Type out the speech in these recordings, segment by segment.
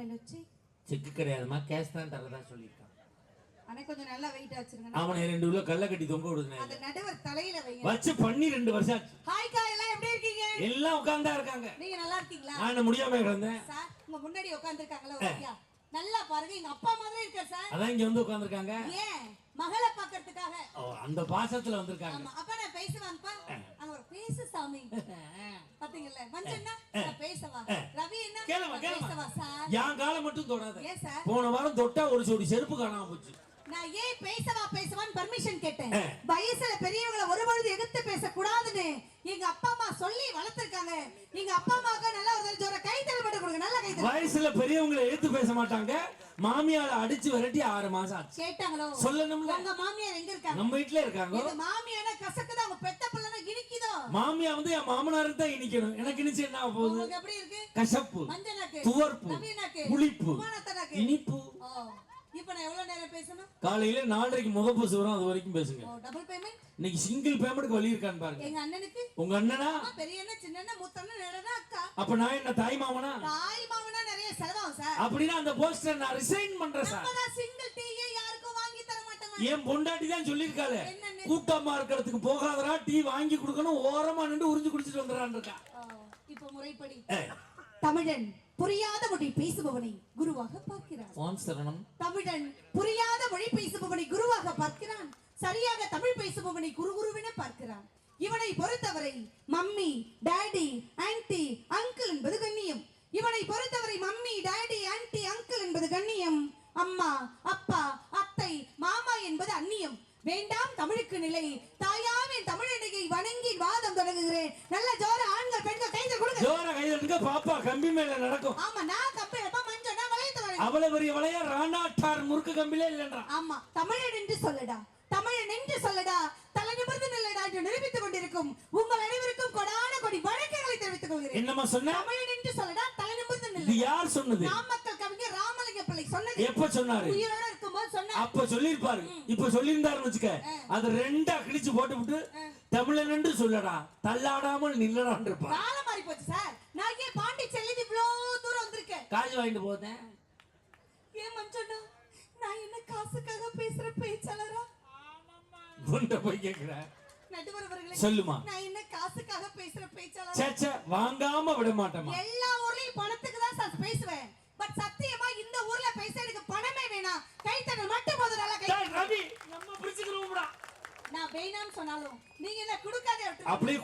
கையில வச்சு. செக்கு கிடையாதுமா, கேஷ் தான் தரதா சொல்லியிருக்கான். அண்ணே கொஞ்சம் நல்லா வெயிட் வச்சிருங்க. அவனை 2 கிலோ கல்ல கட்டி தொங்க விடுங்க. அந்த நடுவர் தலையில வைங்க. வச்சு 12 வருஷம் ஆச்சு. ஹாய் கா, எல்லாம் எப்படி இருக்கீங்க? எல்லாம் உட்கார்ந்தா இருக்காங்க. நீங்க நல்லா இருக்கீங்களா? நான் முடியாம கிடந்தேன். சார் உங்க முன்னாடி உட்கார்ந்து இருக்காங்களா ஓகேயா? நல்லா பாருங்க, எங்க அப்பா மாதிரி இருக்கார் சார். அதான் இங்க வந்து உட்கார்ந்திருக்காங்க. ஏன் மகளை பார்க்கிறதுக்காக. அந்த பாசத்துல வந்திருக்காங்க. ஆமா, அப்ப நான் பேசுவான்ப்பா. அங்க ஒரு பேசு சாமி. பாத்தீங்கல்ல, மஞ்சன்னா நான் பேசவா, ரவி என்ன பேசவா சார்? என் காலை மட்டும் தொடாத. ஏன் சார்? போன வாரம் தொட்டா ஒரு ஜோடி செருப்பு காணாம போச்சு. நான் ஏன் பேசவான்னு பர்மிஷன் கேட்டேன். வயசுல பெரியவங்களை ஒருபொழுது எதிர்த்து பேசக்கூடாதுன்னு எங்க அப்பா அம்மா சொல்லி வளர்த்திருக்காங்க. எங்க அப்பா அம்மாவுக்கு நல்லா ஒரு ஜோர கைத்தல் மட்டும் கொடுங்க, நல்லா கைத்தல். வயசுல பெரியவங்களை எதிர்த்து பேச மாட்டாங்க. மாமியார அடிச்சு விரட்டி 6 மாசம் ஆச்சு. கேட்டாங்களோ? சொல்லணும்ல. உங்க மாமியார் எங்க இருக்காங்க? நம்ம வீட்ல இருக்காங்க. இந்த மாமியார கசக்குதா, உங்க பெத்த பிள்ளைனா இனிக்குதோ? மாமியா வந்து என் மாமனாருக்கு தான் இனிக்கணும். எனக்கு இனிச்சு என்ன ஆக போகுது? உங்களுக்கு எப்படி இருக்கு? கசப்பு, மஞ்சனாக்கு, துவர்ப்பு, நவீனாக்கு, புளிப்பு, மானத்தனாக்கு, இனிப்பு. இப்போ நான் எவ்வளவு நேரம் பேசணும்? காலையில 4:30க்கு முதல் பஸ் வரும், அது வரைக்கும் பேசுங்க. Double payment. இன்னைக்கு சிங்கிள் பேமெண்ட்க்கு வழி இருக்கான்னு பாருங்க. எங்க அண்ணனுக்கு, உங்க அண்ணனா? பெரிய அண்ணன், சின்ன அண்ணன், மூத்த அண்ணன், நேரனா அக்கா. அப்ப நான் என்ன தாய் மாமனா? தாய் மாமனா நிறைய செலவாகும் சார். அப்படினா அந்த போஸ்டர் நான் ரிசைன் பண்றேன் சார். நம்ம தான் சிங்கிள் டீயே யாருக்கும் வாங்கி தர மாட்டோம். ஏன் பொண்டாட்டி தான் சொல்லிருக்காளே, கூட்டமா இருக்கிறதுக்கு போகாதடா, டீ வாங்கி கொடுக்கணும், ஓரமா நின்று உறிஞ்சு குடிச்சிட்டு வந்துறான்னு இருக்கா. இப்போ முறைப்படி தமிழன் புரியாத மொழி பேசுபவனை குருவாக பார்க்கிறான். தமிழன் புரியாத மொழி பேசுபவனை குருவாக பார்க்கிறான். சரியாக தமிழ் பேசுபவனை குருவென பார்க்கிறான். இவனை பொறுத்தவரை மம்மி, டாடி, ஆன்டி, அங்கிள் என்பது கண்ணியம். இவனை பொறுத்தவரை மம்மி, டாடி, ஆன்டி, அங்கிள் என்பது கண்ணியம். அம்மா, அப்பா, அத்தை, மாமா என்பது அந்நியம். வேண்டாம் தமிழுக்கு நிலை. தாயாவின் தமிழனையை வணங்கி வாதம் தொடங்குகிறேன். நல்ல ஜோர ஆண்கள் பெண்கள் கைது கொடுங்க. ஜோர கைது எடுங்க பாப்பா, கம்பி மேல நடக்கும். ஆமா, நான் கம்பி அப்ப மஞ்சள் நான் வளையத்து வரேன். அவ்வளவு பெரிய வளைய ராணாட்டார் முறுக்கு கம்பிலே இல்லன்றா. ஆமா, தமிழன் என்று சொல்லடா, தமிழன் என்று சொல்லடா, தலை நிமிர்ந்து நில்லடா என்று நிரூபித்துக் கொண்டிருக்கும் உங்கள் அனைவருக்கும் கொடான கொடி வணக்கங்களை தெரிவித்துக் கொள்கிறேன். என்னமா சொன்ன? தமிழன் என்று சொல்லடா, தலை நிமிர்ந்து நில்லடா. இது யார் சொன்னது? நாமக்கல் கவிஞர் ராமலிங்க பிள்ளை சொன்னது. எப்ப சொன்னாரு? உயிரோட இருக்கும்போது சொன்னாரு. அப்ப சொல்லிருப்பாரு. இப்ப சொல்லிருந்தாருன்னு வச்சுக்க, அது 2 கிழிச்சு போட்டு விட்டு தமிழன் என்று சொல்லடா, தள்ளாடாமல் நில்லடான்னு இருப்பார். காலம் மாறி போச்சு சார். நான் ஏன் பாண்டிச்சேரியில இவ்வளவு தூரம் வந்திருக்கேன்? காசு வாங்கிட்டு போதேன். ஏன் மஞ்சண்ணா, நான் என்ன காசுக்காக பேசுற பேச்சாளரா? குண்ட போய் கேக்குற நடுவர் அவர்களே, சொல்லுமா, நான் என்ன காசுக்காக பேசுற பேச்சாளரா? சேச்சே, வாங்காம விட மாட்டேமா. எல்லா ஊர்லயும் பணத்துக்கு தான் சார் பேசுவேன். பட் சத்தியமா இந்த ஊர்ல பேச எனக்கு பணமே வேணாம். கைத்தட்டல் மட்டும் போதும். நல்லா கை. ரவி, நம்ம பிடிச்சுக்கிறோம்டா. நான் வேணாம்னு சொன்னாலும் நீங்க என்ன கொடுக்காதே விட்டு. அப்படியே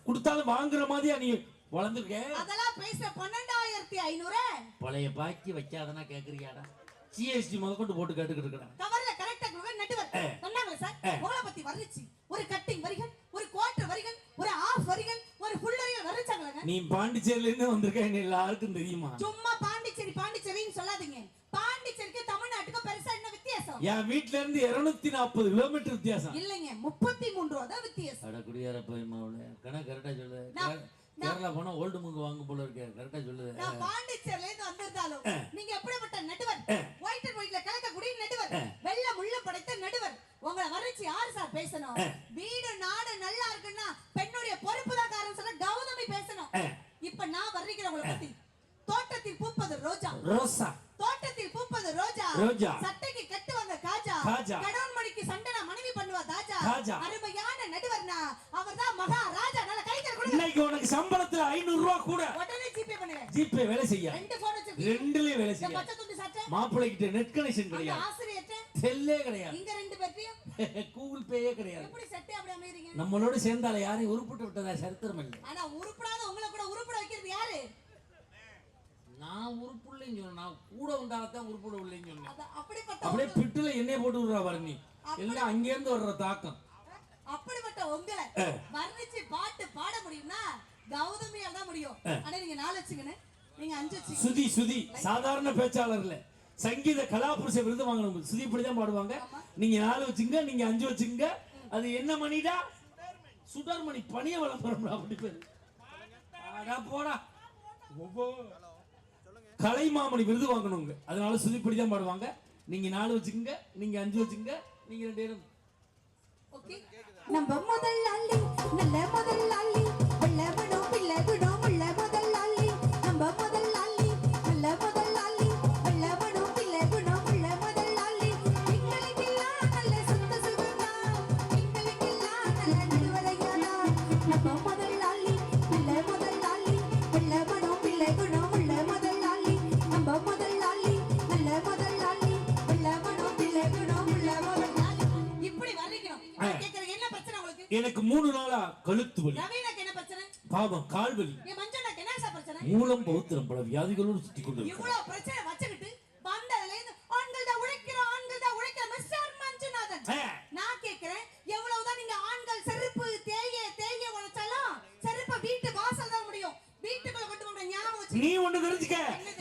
கொடுத்தாலும் வாங்குற மாதிரியா நீ வளர்ந்துருக்க? அதெல்லாம் பேச 12,500 பழைய பாக்கி வைக்காதனா கேக்குறியாடா? ஜிஎஸ்டி முதற்கொண்டு போட்டு கேட்டுக்கிட்டு இருக்கேன். கவர்ல கரெக்ட்டா கொடுங்க. நடுவர் சொன்னாங்க சார், உங்களை பத்தி வர்ணிச்சு ஒரு கட்டிங் வரிகள், ஒரு குவார்ட்டர் வரிகள், ஒரு ஆஃப் வரிகள், ஒரு ஃபுல் வரிகள் வர்ணிச்சாங்களாங்க. நீ பாண்டிச்சேரியில இருந்து வந்திருக்க, என்ன எல்லாருக்கும் தெரியுமா? சும்மா பாண்டிச்சேரின்னு சொல்லாதீங்க. பாண்டிச்சேரிக்கு தமிழ்நாட்டுக்கு பெருசா என்ன வித்தியாசம்? என் வீட்ல இருந்து 240 கிலோமீட்டர் வித்தியாசம். இல்லைங்க, 33 ரூபா தான் வித்தியாசம். அட குடியார போய்மாவுல கணக்கு கரெக்டா சொல்லு. கேரளா போனா ஓல்டு முங்க வாங்க போல இருக்க, கரெக்டா சொல்லு. நான் பாண்டிச்சேரியில இருந்து வந்திருந்தாலும் நீங்க எப்படிப்பட்ட நடுவர்? ஒயிட் அண்ட் ஒயிட்ல கலக்கக்கூடிய நடுவர், வெள்ள முள்ள படைத்த நடுவர். உங்களை வர்ணிச்சு யார் சார் பேசணும்? வீடு நாடு நல்லா இருக்குன்னா பெண்ணுடைய பொறுப்பு தான் காரணம் சொல்ல கௌதமி பேசணும். இப்ப நான் வர்ணிக்கிறேன் உங்களை பத்தி. தோட்டத்தில் பூப்பது ரோஜா, ரோசா. தோட்டத்தில் பூப்பது ரோஜா, ரோஜா. சட்டைக்கு கட்டுவாங்க காஜா, கடவுள் மணிக்கு சண்டனா மனைவி பண்ணுவா தாஜா. அருமையான நடுவர்னா அவர்தான் மகாராஜா. நல்ல கைத்தட்டல் கொடுங்க. இன்னைக்கு உனக்கு சம்பளத்துல 500 ரூபாய் கூட. உடனே ஜிபே பண்ணுங்க. ஜிபே வேலை செய்ய. 2 போன் வச்சிருக்கீங்க. 2லயே வேலை செய்ய. பச்சை துண்டு சட்டை. மாப்பிள்ளை கிட்ட நெட் கனெக்ஷன் கிடையாது. ஆசிரியர்ட்ட செல்லே கிடையாது. இங்க 2 பேர்ட்டயும் கூகுள் பேயே கிடையாது. எப்படி சட்டை அப்படி அமையறீங்க? நம்மளோட சேர்ந்தால யாரையும் உருப்பிட்டு விட்டதா சரித்திரம் இல்லை. ஆனா உருப்படாத உங்களை கூட உருப்பட வைக்கிறது யாரு? நான் உருப்புள்ளேன்னு சொன்னேன். நான் கூட வந்தால்தான் உருப்பட இல்லைன்னு சொன்னேன். அப்படியே பிட்டுல எண்ணெய் போட்டு விடுறா வரணி. எல்லாம் அங்கே இருந்து வர்ற தாக்கம். அப்படிப்பட்ட உங்களை வர்ணிச்சு பாட்டு பாட முடியும்னா கௌதமியால தான் முடியும். ஆனா நீங்க 4 வச்சுக்கணும், நீங்க 5 வச்சுக்கணும். சுதி சாதாரண பேச்சாளர் இல்ல, சங்கீத கலாபுருஷ விருது வாங்கணும். சுதி இப்படிதான் பாடுவாங்க. நீங்க 4 வச்சுங்க, நீங்க 5 வச்சுங்க. அது என்ன மணிடா? சுடர்மணி பணிய விளம்பரம். அப்படி பேரு போடா. கலைமாமணி விருது வாங்கணுங்க. அதனால சுதி இப்படிதான் பாடுவாங்க. நீங்க 4 வச்சுங்க, நீங்க 5 வச்சுங்க, நீங்க 2 பேரும். ஓகே. நம்ம முதலாளி நல்ல முதலாளி, வெள்ள மனோ பிள்ளை குணம் உள்ள முதலாளி. நம்ம முதலாளி நல்ல முதலாளி. எனக்கு 3 நாளா கழுத்து வலி, ரவீனாக்கு என்ன பிரச்சனை? பாவம் கால் வலி, என் மஞ்சனாக்கு என்ன சார் பிரச்சனை? மூலம் பௌத்திரம் பல வியாதிகளோடு சுத்தி கொண்டு இவ்வளவு பிரச்சனை வச்சுக்கிட்டு வந்ததுல இருந்து ஆண்கள் தான் உழைக்கிற மிஸ்டர் மஞ்சுநாதன். நான் கேக்குறேன், எவ்வளவுதான் நீங்க ஆண்கள் செருப்பு தேய உழைச்சாலும் செருப்பை வீட்டு வாசல் தான் முடியும், வீட்டுக்குள்ள கொண்டு போங்க. ஞாபகம் வச்சு நீ ஒண்ணு தெரிஞ்சுக்க,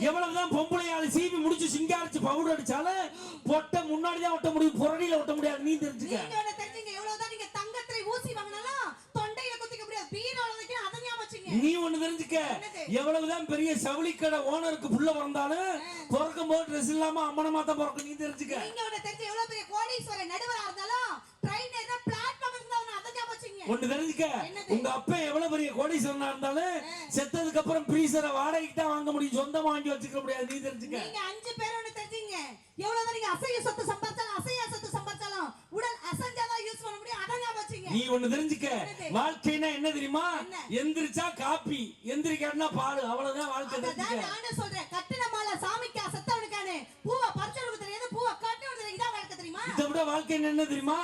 எவ்வளவுதான் பொம்பளையால சீவி முடிச்சு சிங்காரிச்சு பவுடர் அடிச்சாலும் பொட்டை முன்னாடிதான் ஒட்ட முடியும், புறடியில ஒட்ட முடியாது. நீ தெரிஞ்சுக்க. நீங்க ஒண்ணு தெரிஞ்சுங்க, எவ்வளவுதான் நீங்க தங்கத்திலே ஊசி வாங்கினாலும் தொண்டையில குத்திக்க முடியாது, பீரோல வைக்கணும். அதை ஞாபகம் வச்சுங்க. நீ ஒண்ணு தெரிஞ்சுக்க, எவ்வளவுதான் பெரிய சவுளிக்கடை ஓனருக்கு புள்ள பிறந்தாலும் பிறக்கும் போது ட்ரெஸ் இல்லாம அம்மனமா தான் பிறக்கும். நீ தெரிஞ்சுக்க. நீங்க ஒண்ணு தெரிஞ்சு, எவ்வளவு பெரிய கோடீஸ்வரர் நடுவரா இருந்தாலும் ட்ரெயின்ல பிளாட்ஃபார்ம் இருந்தா அதை ஞாபகம் வச்சுங்க. ஒண்ணு தெரிஞ்சுக்க, உங்க அப்பா எவ்வளவு பெரிய கோடீஸ்வரனா இருந்தாலும் செத்ததுக்கு அப்புறம் பிரீசரை வாடகைக்கு தான் வாங்க முடியும், சொந்தமா வாங்கி வச்சுக்க முடியாது. நீ தெரிஞ்சுக்க. நீங்க 5 பேர் ஒண்ணு தெரிஞ்சுங்க, எவ்வளவுதான் நீங்க அசைய சொத்து சம்பாதிச்சாலும் உடல் அசைஞ்சாதான் யூஸ் பண்ண முடியும். அதை ஞாபகம் வச்சுங்க. நீ ஒண்ணு தெரிஞ்சுக்க, வாழ்க்கைனா என்ன தெரியுமா? எந்திரிச்சா காப்பி, எந்திரிக்காட்டினா பால், அவ்வளவுதான் வாழ்க்கை. அதான் நானே சொல்றேன், கட்டின மாலை சாமிக்கா செத்தவனுக்கானே பூவை பறிச்சவனுக்கு தெரியாது, பூவை கட்டினவனுக்கு தெரியாது. இதான் வாழ்க்கை தெரியுமா? இதை விட வாழ்க்கை என்ன தெரியுமா?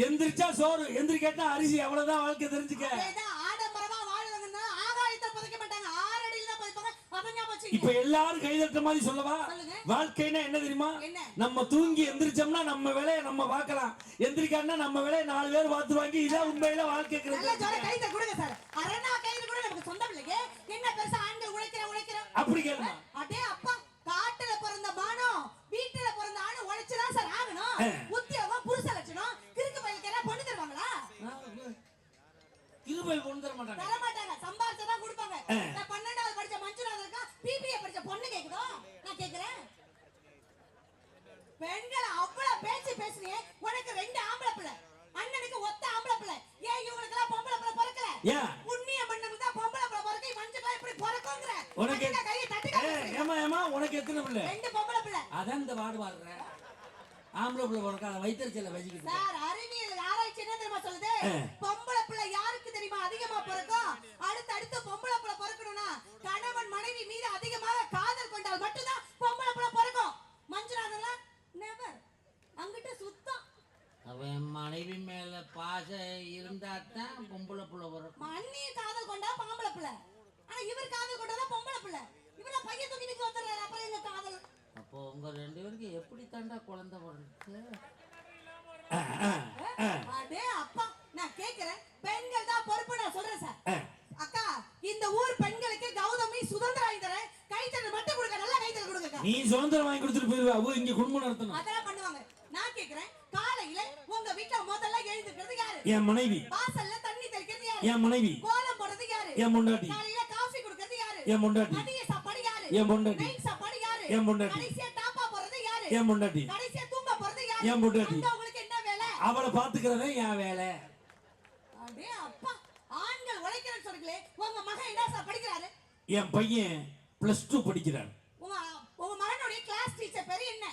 எந்திரிச்சா சோறு, எந்திரிக்காட்டினா அரிசி, அவ்வளவுதான் வாழ்க்கை. தெரிஞ்சுக்க. ஆடம்பரமா வாழ்வாங்கன்னா ஆகாயத்தை புதைக்க மாட்டாங்க, 6 அடியில தான் புதைப்பாங்க. அதை ஞாபகம் வச்சுங்க. இப்ப எல்லாரும் கைதட்ட மாதிரி சொல்லவா? வாழ்க்கைனா என்ன தெரியுமா? நம்ம தூங்கி எந்திரிச்சோம்னா நம்ம வேலையை நம்ம பார்க்கலாம், எந்திரிக்காட்டினா நம்ம வேலையை 4 பேர் பார்த்துருவாங்க. இதான் உண்மையில வாழ்க்கை. கைத கொடுங்க சார், அரணா கைது கூட நமக்கு சொந்தம் இல்லையே. என்ன பெருசா ஆண்கள் உழைக்கிற அப்படி கேளுமா? அடே அப்பா, காட்டுல பிறந்த மானம் வீட்டுல பிறந்த ஆணு உழைச்சுதான் சார் ஆகணும். உத்தியோகம் புருஷ லட்சணம். கிறுக்கு பையலுக்கு பொண்ணு தருவாங்களா? கிறுபையில் பொண்ணு தர மாட்டாங்க. தர மாட்டாங்க, சம்பாதிச்சதான் கொடுப்பாங்க. நான் 12வது படிச்ச மஞ்சுநாதனுக்கு பிபிஏ படிச்ச பொண்ணு கேக்குதோ? நான் கேக்குறேன், பெண்களை அவ்வளவு பேச்சு பேசுறீங்க. உனக்கு 2 ஆம்பளை பிள்ளை, அண்ணனுக்கு ஒத்த ஆம்பளை பிள்ளை. ஏன் இவங்களுக்கு எல்லாம் பொம்பளை பிள்ளை பிறக்கல? புண்ணிய மண்ணுக்கு தான் பொம்பளை பிள்ளை பிறக்க, மஞ்சள் இப்படி பிறக்குங்கிற உனக்கு கையை தட்டி. ஏமா உனக்கு எத்தனை பிள்ளை? 2 பொம்பளை பிள்ளை. அதான் இந்த வாடு வாடுற ஆம்பளை பிள்ளை பிறக்காத வைத்தறிச்சல வச்சுக்கிட்டு. சார், அறிவியல் ஆராய்ச்சி என்ன தெரியுமா சொல்லுது? பொம்பளை பிள்ளை யாருக்கு தெரியுமா அதிகமா பிறக்கும்? அடுத்து பொம்பளை பிள்ளை பிறக்கணும்னா கணவன் மனைவி மீது அதிகமாக காதல் கொண்டால் மட்டும்தான் பொம்பளை பிள்ளை பிறக்கும். மஞ்சுநாதன்லாம் நெவர், அங்கிட்ட சுத்தம். அவன் மனைவி மேல பாசம் இருந்தா தான் பொம்பளை புள்ள வரும். மண்ணி காதல் கொண்டா பொம்பளை பிள்ளை, ஆனா இவர் காதல் கொண்டாதான் பொம்பளை பிள்ளை. இவர பையன் தூக்கி நிக்க வந்துடுறாரு, அப்புறம் எங்க காதல்? அப்போ உங்க 2 பேருக்கு எப்படி தாண்டா குழந்தை பிறந்துச்சு? அடே அப்பா, நான் கேக்குறேன், பெண்கள் தான் பொறுப்பு. நான் சொல்றேன் சார். அக்கா, இந்த ஊர் பெண்களுக்கு கௌதமி சுதந்திரம் வாங்கி தரேன், கைத்தறல் மட்டும் கொடுங்க, நல்லா கைத்தறல் கொடுங்க. நீ சுதந்திரம் வாங்கி கொடுத்துட்டு போயிருவா, அவ இங்க குடும்பம் நடத்தணும். அதெல்லாம் பண்ணுவாங்க. நான் கேக்குறேன், காலையில உங்க வீட்ல முதல்ல எழுந்திருக்கிறது யாரு? என் மனைவி. வாசல்ல தண்ணி தெளிக்கிறது யாரு? என் மனைவி. கோலம் போடுறது யாரு? என் பொண்டாட்டி. காலையில காபி கொடுக்கிறது யாரு? என் பொண்டாட்டி. மதிய சாப்பாடு யாரு? என் பொண்டாட்டி. நைட் சாப்பாடு யாரு? என் பொண்டாட்டி. கடைசியா டாப்பா போறது யாரு? என் பொண்டாட்டி. கடைசியா தூங்க போறது யாரு? என் பொண்டாட்டி. அங்க உங்களுக்கு என்ன வேலை? அவளை பாத்துக்கிறதே என் வேலை. அடே அப்பா, ஆண்கள் உழைக்கிறேன்னு சொல்றீங்களே, உங்க மகன் என்ன சார் படிக்கிறாரு? என் பையன் +2 படிக்கிறான். உங்க மகனுடைய கிளாஸ் டீச்சர் பேரு என்ன?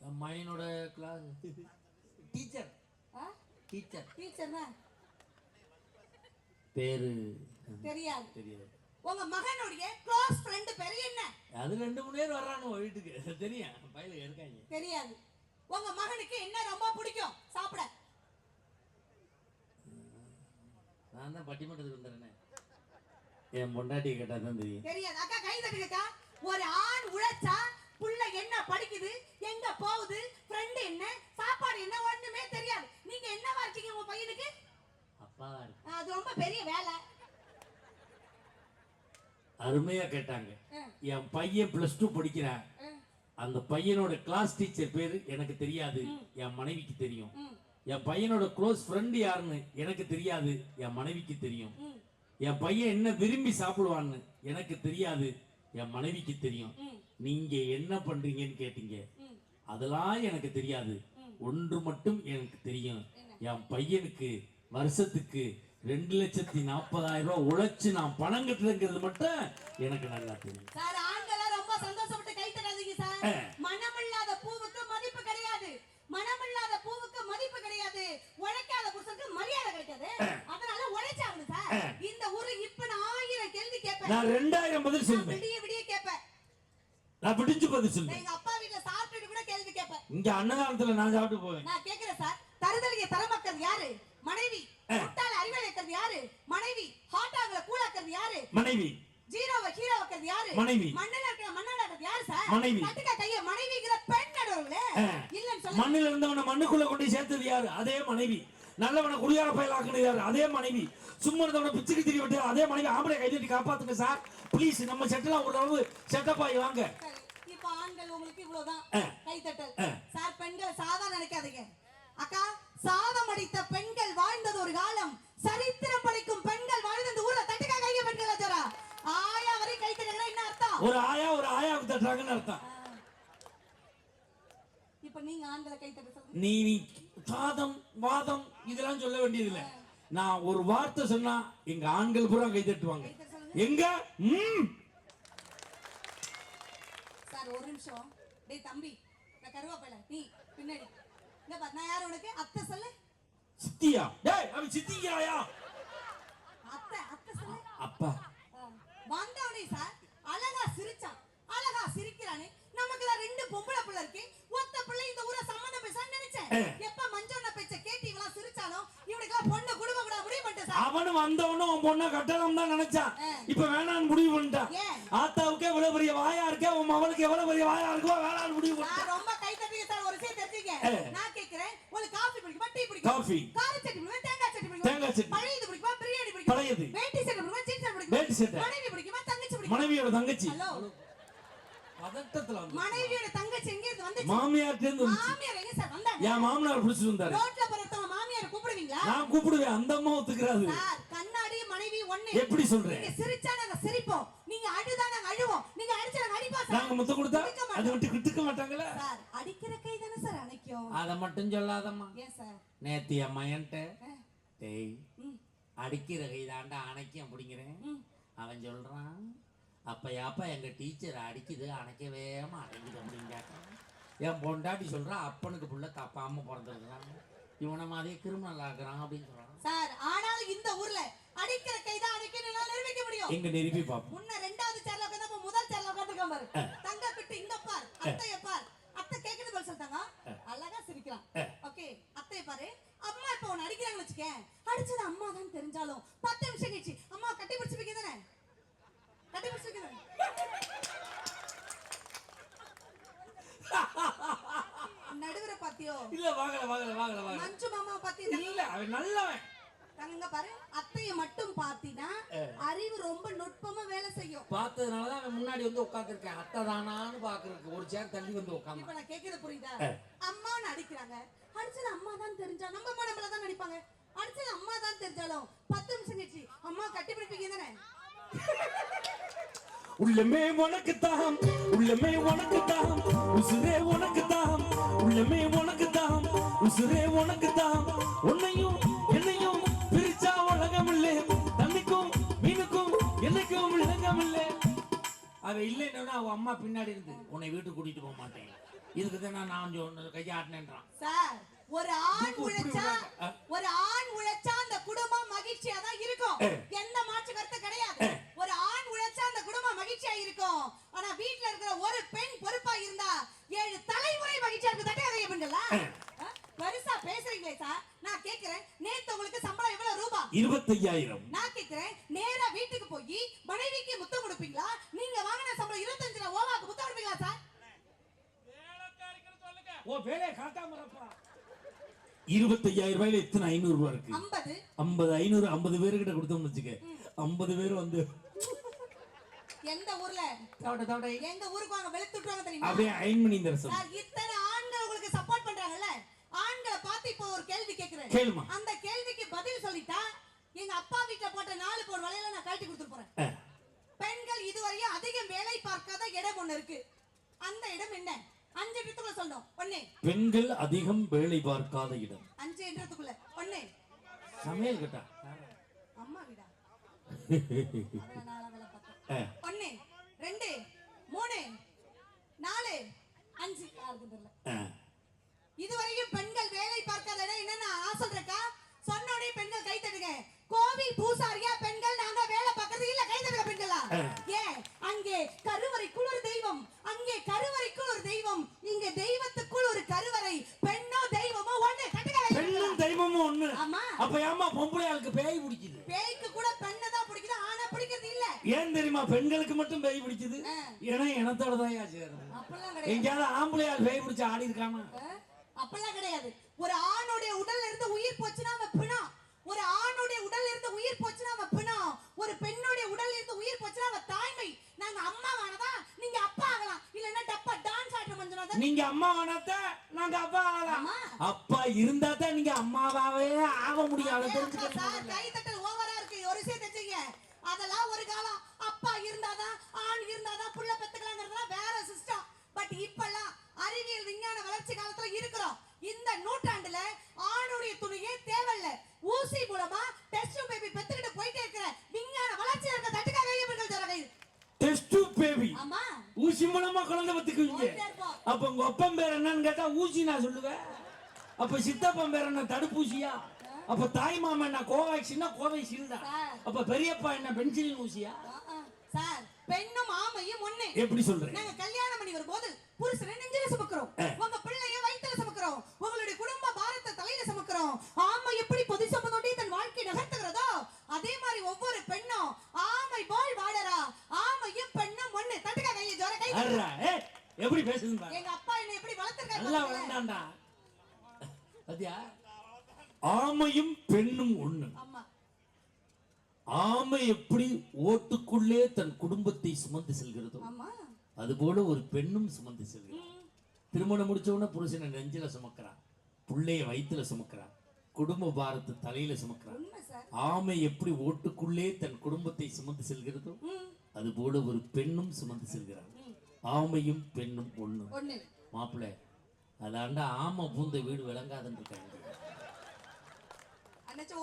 என் மகனோட கிளாஸ் டீச்சர். டீச்சர்னா பேரு தெரியாது. தெரியாது. உங்க மகனுடைய க்ளோஸ் ஃப்ரெண்ட் பேரு என்ன? அது 2-3 பேர் வர்றாங்க வீட்டுக்கு, தெரியும், பையில இருக்காங்க. தெரியாது. உங்க மகனுக்கு என்ன ரொம்ப பிடிக்கும் சாப்பிட? நான் தான் பட்டிமன்றத்துக்கு வந்துறேனே. என் பொண்டாட்டி கேட்டா தான் தெரியும். தெரியாது. அக்கா கை தட்டுங்கக்கா. ஒரு ஆண் உழைச்சா புள்ள என்ன படிக்குது, எங்க போகுது, ஃப்ரெண்ட் என்ன, சாப்பாடு என்ன, ஒண்ணுமே தெரியாது. நீங்க என்னவா இருக்கீங்க உங்க பையனுக்கு? அப்பாவா இருக்கு. அது ரொம்ப பெரிய வேலை. அருமையா கேட்டாங்க. என் பையன் +2 படிக்கிறான். அந்த பையனோட கிளாஸ் டீச்சர் பேரு எனக்கு தெரியாது, என் மனைவிக்கு தெரியும். என் பையனோட க்ளோஸ் ஃப்ரெண்ட் யாருன்னு எனக்கு தெரியாது, என் மனைவிக்கு தெரியும். என் பையன் என்ன விரும்பி சாப்பிடுவான்னு எனக்கு தெரியாது, என் மனைவிக்கு தெரியும். நீங்க என்ன பண்றீங்கன்னு கேட்டீங்க, அதெல்லாம் எனக்கு தெரியாது. ஒன்று மட்டும் எனக்கு தெரியும், என் பையனுக்கு வருஷத்துக்கு 2,40,000 ரூபாய் உழைச்சு நான் பணம் கட்டுறேங்கிறது மட்டும் எனக்கு நல்லா தெரியும். சார், ஆண்களா ரொம்ப சந்தோஷப்பட்டு கை தட்டாதீங்க சார். மனமில்லாத பூவுக்கு மதிப்பு கிடையாது, மனமில்லாத பூவுக்கு மதிப்பு கிடையாது, உழைக்காத புருஷனுக்கு மரியாதை கிடைக்காது. அதனால உழைச்சாகணும் சார். இந்த ஊரு இப்ப நான் 1000 கேள்வி கேட்பேன். நான் 2000 பதில் சொல்லுவேன். விடிய கேட்பேன். நான் பிடிச்சு பதில் சொல்லுவேன். எங்க அப்பா வீட்ல சாப்பிட்டுட்டு கூட கேள்வி கேட்பேன். இங்க அன்னதானத்துல நான் சாப்பிட்டு போவேன். நான் கேக்குறேன் சார், தருதலியை தரமாக்கிறது யாரு? மனைவி. முட்டாள அறிவாளி ஆக்குறது யாரு? மனைவி. ஹாட் ஆகல கூல் ஆக்குறது யாரு? மனைவி. ஜீரோவை ஹீரோ ஆக்குறது யாரு? மனைவி. மண்ணல இருக்கிற மண்ணல ஆக்குறது யாரு சார்? மனைவி. கட்டுக்க கைய மனைவிங்கிற பெண் நடுவுல இல்லன்னு சொல்ல. மண்ணில இருந்தவன மண்ணுக்குள்ள கொண்டு சேர்த்தது யாரு? அதே மனைவி. நல்லவன குடியார பயலாக்குனது யாரு? அதே மனைவி. சும்மா இருந்தவன பிச்சுக்கு திரி விட்டு அதே மனைவி. ஆம்பளை கை தட்டி காப்பாத்துங்க சார் ப்ளீஸ். நம்ம செட்டலாம் ஒரு அளவு செட்டப் ஆகி வாங்க. இப்ப ஆண்கள் உங்களுக்கு இவ்வளவுதான் கை தட்டல் சார். பெண்கள் சாதா நினைக்காதீங்க அக்கா. சாதம் அடித்த பெண்கள் வாழ்ந்தது ஒரு காலம். சரித்திரம் படைக்கும் பெண்கள் வாழ்ந்த இந்த ஊர்ல தட்டுக்கா கைய பெண்கள் ஜரா ஆயா வரை கை தட்டனா என்ன அர்த்தம்? ஒரு ஆயாவுக்கு தட்டுறாங்கன்னு அர்த்தம். இப்ப நீங்க ஆண்களை கை தட்ட சொல்லுங்க. நீ சாதம் வாதம் இதெல்லாம் சொல்ல வேண்டியது இல்ல. நான் ஒரு வார்த்தை சொன்னா எங்க ஆண்கள் பூரா கை தட்டுவாங்க. எங்க சார் ஒரு நிமிஷம். டேய் தம்பி, நான் கருவாப்பையில நீ பின்னாடி இங்க பாரு. நான் யார் உனக்கு? அத்தை சொல்லு. சித்தியா? டேய் அவன் சித்திக்கிறாயா? அத்தை அத்தை சொல்லு. அப்பா வந்தவனே சார் அழகா சிரிச்சான். அழகா சிரிக்கிறானே. நமக்கு தான் ரெண்டு பொம்பளை பிள்ளை இருக்கு. ஒத்த பிள்ளை இந்த ஊரை சம்மந்தம் பேசன்னு நினைச்சேன். எப்ப மஞ்சோண்ண பேச்ச கேட்டு இவளா சிரிச்சானோ இவனுக்கு பொண்ணு குடும்ப கூட முடிவு பண்ணிட்டேன் சார். அவனும் வந்தவனும் உன் பொண்ணை கட்டலாம் தான் நினைச்சான். இப்ப வேணான்னு முடிவு பண்ணிட்டான். ஆத்தாவுக்கே எவ்வளவு பெரிய வாயா இருக்கே, உன் மவளுக்கு எவ்வளவு பெரிய வாயா இருக்கோ வேணான்னு முடிவு பண்ணிட்டான். ரொம்ப கை தட்டுங்க சார். ஒரு விஷயம் தெரிஞ்சுக்க. நான் கேக்குறேன், உங்களுக்கு காபி பிடிக்குமா டீ பிடிக்குமா? காபி. கார சட்னி பிடிக்குமா தேங்காய் சட்னி பிடிக்குமா? தேங்காய் சட்னி. பழையது பிடிக்குமா பிரியாணி பிடிக்குமா? பழையது. வேட்டி சட்டை பிடிக்குமா ஜீன்ஸ் சட்டை பிடிக்குமா? வேட்டி சட்டை. மனைவி பிடிக்குமா தங்கச்சி பிடிக்குமா? மனைவியோட தங்கச்சி. ஹலோ பதட்டத்துல வந்து மனைவியோட தங்கச்சி எங்க இருந்து வந்துச்சு? மாமியார்ட்ட இருந்து வந்துச்சு. மாமியார் எங்க சார் வந்தாங்க? என் மாமனார் பிடிச்சிட்டு வந்தாரு. ரோட்ல போறவங்க மாமியார் கூப்பிடுவீங்களா? நான் கூப்பிடுவேன். அந்த அம்மா ஒத்துக்கிறாரு. சார் கண்ணாடி மனைவி ஒண்ணே. எப்படி சொல்றேன்? நீங்க சிரிச்சா நாங்க சிரிப்போம். நீங்க அழுதா நாங்க அழுவோம். நீங்க அடிச்சா நாங்க அடிப்போம் சார். நாங்க முத்த கொடுத்தா அது விட்டு கிட்டுக்க மாட்டாங்களே சார். அடிக்கிற கை தானே சார் அணைக்கும். அத மட்டும் சொல்லாதம்மா. ஏன் சார்? நேத்து என் மயன்ட்ட டேய் அடிக்கிற கை தாண்டா அணைக்க அப்படிங்கிறேன். அவன் சொல்றான் அப்ப எங்க டீச்சர் அடிக்குது அணைக்கவே மாட்டேங்குது அப்படின்னு கேட்டான். என் பொண்டாட்டி சொல்றான் அப்பனுக்கு புள்ள தப்பாம பிறந்திருக்கிறான், இவனை மாதிரியே கிரிமினல் ஆக்குறான் அப்படின்னு சொல்றான். சார் ஆனாலும் இந்த ஊர்ல அடிக்கிற கை தான் அணைக்கணும் நிரூபிக்க முடியும். எங்க நிரூபி பாப்போம். முன்ன ரெண்டாவது சேர்ல உட்கார்ந்தப்ப முதல் சேர்ல உட்கார்ந்திருக்கான் பாரு. தங்க பிட்டு இங்க பார், அத்தைய பார். அத்தை கேக்குது பதில் சொல்லிட்டாங்க. அழகா சிரிக்கிறான். ஓகே அத்தைய பாரு. அம்மா இப்ப உன்னை அடிக்கிறாங்கன்னு வச்சுக்க, அடிச்சது அம்மா தான் தெரிஞ்சாலும் 10 நிமிஷம் கழிச்சு அம்மா கட்டி பிடிச்சு வைக்க தானே கட்டி பிடிச்சு வைக்க தானே. நடுவரை பாத்தியோ? இல்ல வாங்கல மஞ்சு மாமா பாத்தி இல்ல அவன் நல்லவன். தங்க பாரு. அத்தைய மட்டும் பாத்தீனா அறிவு ரொம்ப நுட்பமா வேலை செய்யும். பார்த்ததுனாலதான் அவன் முன்னாடி வந்து உட்கார்ந்திருக்கேன். அத்தை தானான்னு பாக்குறதுக்கு ஒரு சேர் தள்ளி வந்து உட்கார்ந்து. இப்ப நான் கேக்குறது புரியுதா? அம்மான்னு அடிக்கிறாங்க. அடிச்சது அம்மா தான் தெரிஞ்சா நம்ம அம்மா நம்மள தான் அடிப்பாங்க. அடிச்சது அம்மா தான் தெரிஞ்சாலும் 10 நிமிஷம் கழிச்சு அம்மா கட்டி பிடிப்பீங்க தானே. உள்ளமே உனக்கு தாம், உள்ளமே உனக்கு தாம், உசுரே உனக்கு தாம், உள்ளமே உனக்கு தாம், உசுரே உனக்கு தாம். உன்னையும் என்னையும் பிரிச்சா உலகம் இல்லை, தண்ணிக்கும் மீனுக்கும் என்னைக்கும் விளங்கம் இல்லை. அவ இல்லைன்னா அவ அம்மா பின்னாடி இருந்து உன்னை வீட்டுக்கு கூட்டிட்டு போக மாட்டேன், இதுக்கு தான் நான் கையாட்டினேன்றான். சார் ஒரு ஆண் உழைச்சா அந்த குடும்பம் மகிழ்ச்சியா தான் இருக்கும். எந்த மாற்று கருத்து கிடையாது. ஒரு ஆண் உழைச்சா அந்த குடும்பம் மகிழ்ச்சியா இருக்கும். ஆனா வீட்ல இருக்கிற ஒரு பெண் பொறுப்பா இருந்தா 7 தலைமுறை மகிழ்ச்சியா இருக்கு. தட்டையா பெண்களா பெருசா பேசுறீங்களே சார். நான் கேக்குறேன், நேத்து உங்களுக்கு சம்பளம் எவ்வளவு ரூபாய்? 25,000. நான் கேக்குறேன், நேரா வீட்டுக்கு போய் மனைவிக்கு முத்தம் கொடுப்பீங்களா? நீங்க வாங்கின சம்பளம் 25 ஓவாக்கு முத்தம் கொடுப்பீங்களா சார்? ஓ வேலை காட்டாம இருப்பா. 25,000 ரூபாயில எத்தனை 500 ரூபாய் இருக்கு? 50 500 50 பேர்கிட்ட கொடுத்தோம்னு வச்சுக்க, 50 பேர் வந்து எந்த ஊர்ல தவட எங்க ஊருக்கு வாங்க வெளுத்துட்டுவாங்க தெரியுமா? அப்படியே அயன் பண்ணி தர சொல்லு. சார் இத்தனை ஆண்கள் உங்களுக்கு சப்போர்ட் பண்றாங்கல்ல, ஆண்களை பார்த்து இப்போ ஒரு கேள்வி கேக்குறேன். கேளுமா. அந்த கேள்விக்கு பதில் சொல்லிட்டா எங்க அப்பா வீட்ல போட்ட 4 பவுன் வளையல நான் கழட்டி கொடுத்து போறேன். பெண்கள் இதுவரையும் அதிகம் வேலை பார்க்காத இடம் ஒண்ணு இருக்கு. அந்த இடம் என்ன? 5 இடத்துக்குள்ள சொல்லணும். ஒண்ணு பெண்கள் அதிகம் வேலை பார்க்காத இடம். 5 இடத்துக்குள்ள ஒண்ணு சமையல் கட்டா அம்மா வீடா? அதனால வேலை பார்த்தேன். 1 2 3 4 5 யாருக்கு தெரியல. இதுவரையும் பெண்கள் வேலை பார்க்காத இடம் என்னன்னா சொல்றேக்கா. சொன்னோடே பெண்கள் கை தட்டுங்க. கோவில் பூசாரியா பெண்கள் நாங்க வேலை பார்க்கறது இல்ல, கை தட்டுங்க பெண்களா. ஏன் அங்கே கருவறைக்குள் ஒரு தெய்வம், அங்கே கருவறைக்குள் ஒரு தெய்வம், இங்க தெய்வத்துக்குள் ஒரு கருவறை. பெண்ணோ தெய்வமோ ஒண்ணு. கட்டுங்க. பெண்ணும் தெய்வமும் ஒண்ணு. ஆமா. அப்ப ஏமா பொம்பளை இல்ல ஏன் தெரியுமா பெண்களுக்கு மட்டும் பேய் பிடிக்குது ஏன்னா இனத்தோட தான் சேரும் அப்பெல்லாம் கிடையாது எங்கேயாவது ஆம்பளையால் பேய் பிடிச்சு ஆடி இருக்காமா அப்பெல்லாம் கிடையாது ஒரு ஆணுடைய உடல்ல இருந்து உயிர் போச்சுன்னா அவன் பிணம் ஒரு ஆணுடைய உடல்ல இருந்து உயிர் போச்சுன்னா அவன் பிணம் ஒரு பெண்ணுடைய உடல்ல இருந்து உயிர் போச்சுன்னா அவன் தாய்மை நாங்க அம்மா வானதா நீங்க அப்பா ஆகலாம் இல்லன்னா டப்பா டான்ஸ் ஆடுற மஞ்சனா நீங்க அம்மா ஆனாத்தா நாங்க அப்பா ஆகலாம் அப்பா இருந்தா தான் நீங்க அம்மாவாவே ஆக முடியும் அதை தெரிஞ்சுக்கணும் சார் கை தட்டல் ஓவரா இருக்கு ஒரு விஷயம் தெரிஞ்சுங்க அதெல்லாம் ஒரு காலம் அப்பா இருந்தாதான் ஆண் இருந்தாதான் புள்ள பெத்துக்கலாங்கிறதுலாம் வேற சிஸ்டம் பட் இப்பெல்லாம் அறிவியல் விஞ்ஞான வளர்ச்சி காலத்துல இருக்கிறோம் இந்த நூற்றாண்டுல ஆணுடைய துணியே தேவையில்ல ஊசி மூலமா டெஸ்ட் பேபி பெத்துக்கிட்டு போயிட்டே இருக்கிற விஞ்ஞான வளர்ச்சி இருக்க தட்டுக்காக இவர்கள் சொல்றாங்க டெஸ்ட் பேபி ஆமா ஊசி மூலமா குழந்தை பெத்துக்குவீங்க அப்ப உங்க ஒப்பம் பேர் என்னன்னு கேட்டா ஊசி நான் சொல்லுவேன் அப்ப சித்தப்பன் பேர் என்ன தடுப்பூசியா அப்ப தாய் மாமா என்ன கோவேக்சின்னா கோவைஷீல்டா அப்ப பெரியப்பா என்ன பென்சிலின் ஊசியா சார் பெண்ணும் ஆமையும் ஒண்ணு எப்படி சொல்றேன் நாங்க கல்யாணம் பண்ணி வரும்போது புருஷனை நெஞ்சில சுமக்கிறோம் உங்க பிள்ளைய வயித்துல சுமக்கிறோம் உங்களுடைய குடும்ப பாரத்தை தலையில சுமக்கிறோம் ஆமை எப்படி பொது சம்பந்தோட தன் வாழ்க்கை நகர்த்துகிறதோ அதே மாதிரி ஒவ்வொரு பெண்ணும் ஆமை போல் வாழறா ஆமையும் பெண்ணும் ஒண்ணு தட்டுக்க கையை ஜோர கை எப்படி பேசுது பாரு எங்க அப்பா என்ன எப்படி வளர்த்திருக்காரு நல்லா வளர்ந்தான்டா பாத்தியா ஆமையும் பெண்ணும் ஒண்ணு ஆமா ஆமை எப்படி ஓட்டுக்குள்ளே தன் குடும்பத்தை சுமந்து செல்கிறதோ ஆமா அதுபோல ஒரு பெண்ணும் சுமந்து செல்கிறார் திருமணம் முடிச்ச உடனே புருஷனை நெஞ்சில சுமக்கிறான் புள்ளைய வயிற்றுல சுமக்கிறான் குடும்ப பாரத்தை தலையில சுமக்கிறான் ஆமை எப்படி ஓட்டுக்குள்ளே தன் குடும்பத்தை சுமந்து செல்கிறதோ அதுபோல ஒரு பெண்ணும் சுமந்து செல்கிறார் ஆமையும் பெண்ணும் ஒண்ணு மாப்பிள்ளை அதாண்டா ஆமை பூந்த வீடு விளங்காதுன்னு இருக்காங்க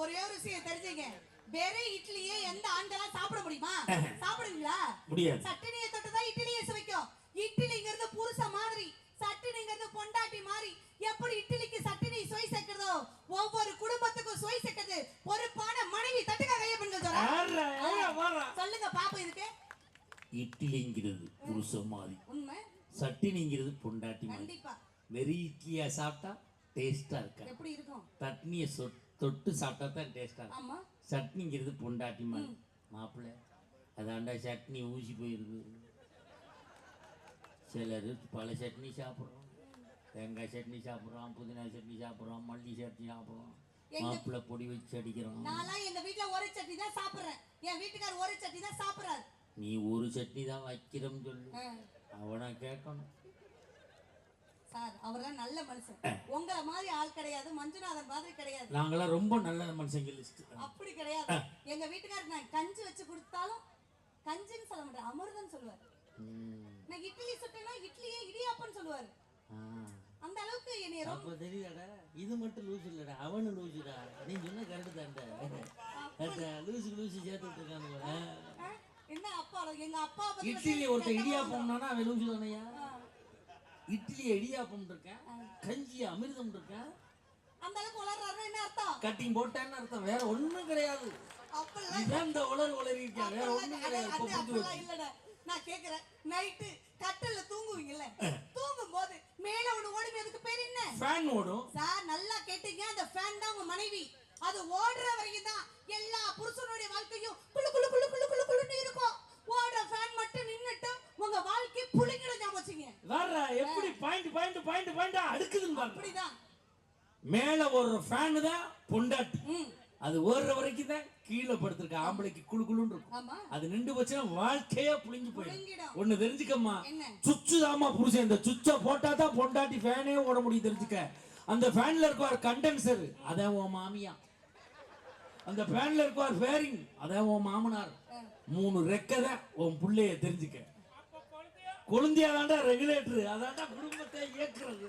ஒரே ஒரு விஷயம் தெரிஞ்சுங்க வேற இட்லியே எந்த ஆண்களா சாப்பிட முடியுமா சாப்பிடுவீங்களா முடியாது சட்டினியை தொட்டுதான் இட்லியை சுவைக்கும் இட்லிங்கிறது புருஷ மாதிரி சட்டினிங்கிறது பொண்டாட்டி மாதிரி எப்படி இட்லிக்கு சட்டினி சுவை சேர்க்கிறதோ ஒவ்வொரு குடும்பத்துக்கும் சுவை சேர்க்கிறது பொறுப்பான மனைவி தட்டுக்க கைய பெண்கள் சொல்லுங்க பாப்போம் இதுக்கு இட்லிங்கிறது புருஷ மாதிரி உண்மை சட்டினிங்கிறது பொண்டாட்டி மாதிரி கண்டிப்பா வெறும் இட்லியா சாப்பிட்டா டேஸ்டா இருக்கா எப்படி இருக்கும் சட்னியை தொட்டு சாப்பிட்டா தான் டேஸ்டா இருக்கும் ஆமா சட்னிங்கிறது பொண்டாட்டி மாதிரி மாப்பிள்ளை அதாண்டா சட்னி ஊசி போயிருக்கு சிலர் பல சட்னி சாப்பிட்றோம் தேங்காய் சட்னி சாப்பிட்றோம் புதினா சட்னி சாப்பிட்றோம் மல்லி சட்னி சாப்பிட்றோம் மாப்பிள்ளை பொடி வச்சு அடிக்கிறோம் நான்லாம் எங்க வீட்ல ஒரு சட்னி தான் சாப்பிடுறேன் என் வீட்டுக்காரர் ஒரு சட்னி தான் சாப்பிடுறாரு நீ ஒரு சட்னி தான் வைக்கிறோம்னு சொல்லு அவனை கேட்கணும் சார் அவர்தான் நல்ல மனுஷன் உங்களை மாதிரி ஆள் கிடையாது மஞ்சுநாதன் மாதிரி கிடையாது நாங்களாம் ரொம்ப நல்ல மனுஷங்க லிஸ்ட் அப்படி கிடையாது எங்க வீட்டுக்காரர் நான் கஞ்சி வச்சு கொடுத்தாலும் கஞ்சின்னு சொல்ல மாட்டேன் அமிர்தம் சொல்லுவாரு நான் இட்லி சுட்டேன்னா இட்லியே இடியாப்பன்னு சொல்லுவாரு அந்த அளவுக்கு என்னைய ரொம்ப தெரியுதாடா இது மட்டும் லூசு இல்லடா அவனு லூசுடா நீ சொன்ன கரெக்ட் தான்டா லூசு சேர்த்து விட்டுருக்கானுங்க என்ன அப்பா எங்க அப்பா இட்லி ஒருத்த இடியாப்பம்னா அவன் லூசு தானையா இட்லி இடியாப்பம் இருக்கேன் கஞ்சி அமிர்தம் இருக்கேன் அந்த அளவுக்கு உளறாருன்னா என்ன அர்த்தம் கட்டிங் போட்டேன்னு அர்த்தம் வேற ஒண்ணும் கிடையாது அப்பெல்லாம் இந்த உளறி இருக்கா வேற ஒண்ணும் கிடையாது இல்லடா நான் கேக்குறேன் நைட்டு கட்டல்ல தூங்குவீங்கல்ல தூங்கும் போது மேல ஒண்ணு ஓடுமே அதுக்கு பேர் என்ன ஃபேன் ஓடும் சார் நல்லா கேட்டீங்க அந்த ஃபேன் தான் உங்க மனைவி அது ஓடுற வரைக்கும் தான் எல்லா புருஷனுடைய வாழ்க்கையும் குளு குளு குளு குளு குளு குளுன்னு இருக்கும் ஓடுற ஃபேன் மட்டும் நின்னுட்டு உங்க வாழ்க்கை புளிங்கிட ஞாபகம் வேற எப்படி பாயிண்ட் அடுக்குதுன்னு பாருங்க அப்படிதான் மேல ஒரு ஃபேன் தான் பொண்டாட்டி அது ஓடுற வரைக்கும் தான் கீழே படுத்திருக்க ஆம்பளைக்கு குளு குளுன்னு இருக்கும் அது நின்று போச்சுன்னா வாழ்க்கையே புளிஞ்சு போயிடும் ஒண்ணு தெரிஞ்சுக்கம்மா சுவிட்சு தாமா புருஷன் இந்த சுவிட்ச போட்டா தான் பொண்டாட்டி ஃபேனே ஓட முடியும் தெரிஞ்சுக்க அந்த ஃபேன்ல இருக்க கண்டென்சர் அதான் உன் மாமியா அந்த ஃபேன்ல இருக்க ஃபேரிங் அதான் உன் மாமனார் 3 ரெக்கதை உன் புள்ளைய தெரிஞ்சுக்க கொழுந்தியாதாண்டா ரெகுலேட்டர் அதாண்டா குடும்பத்தை இயக்குறது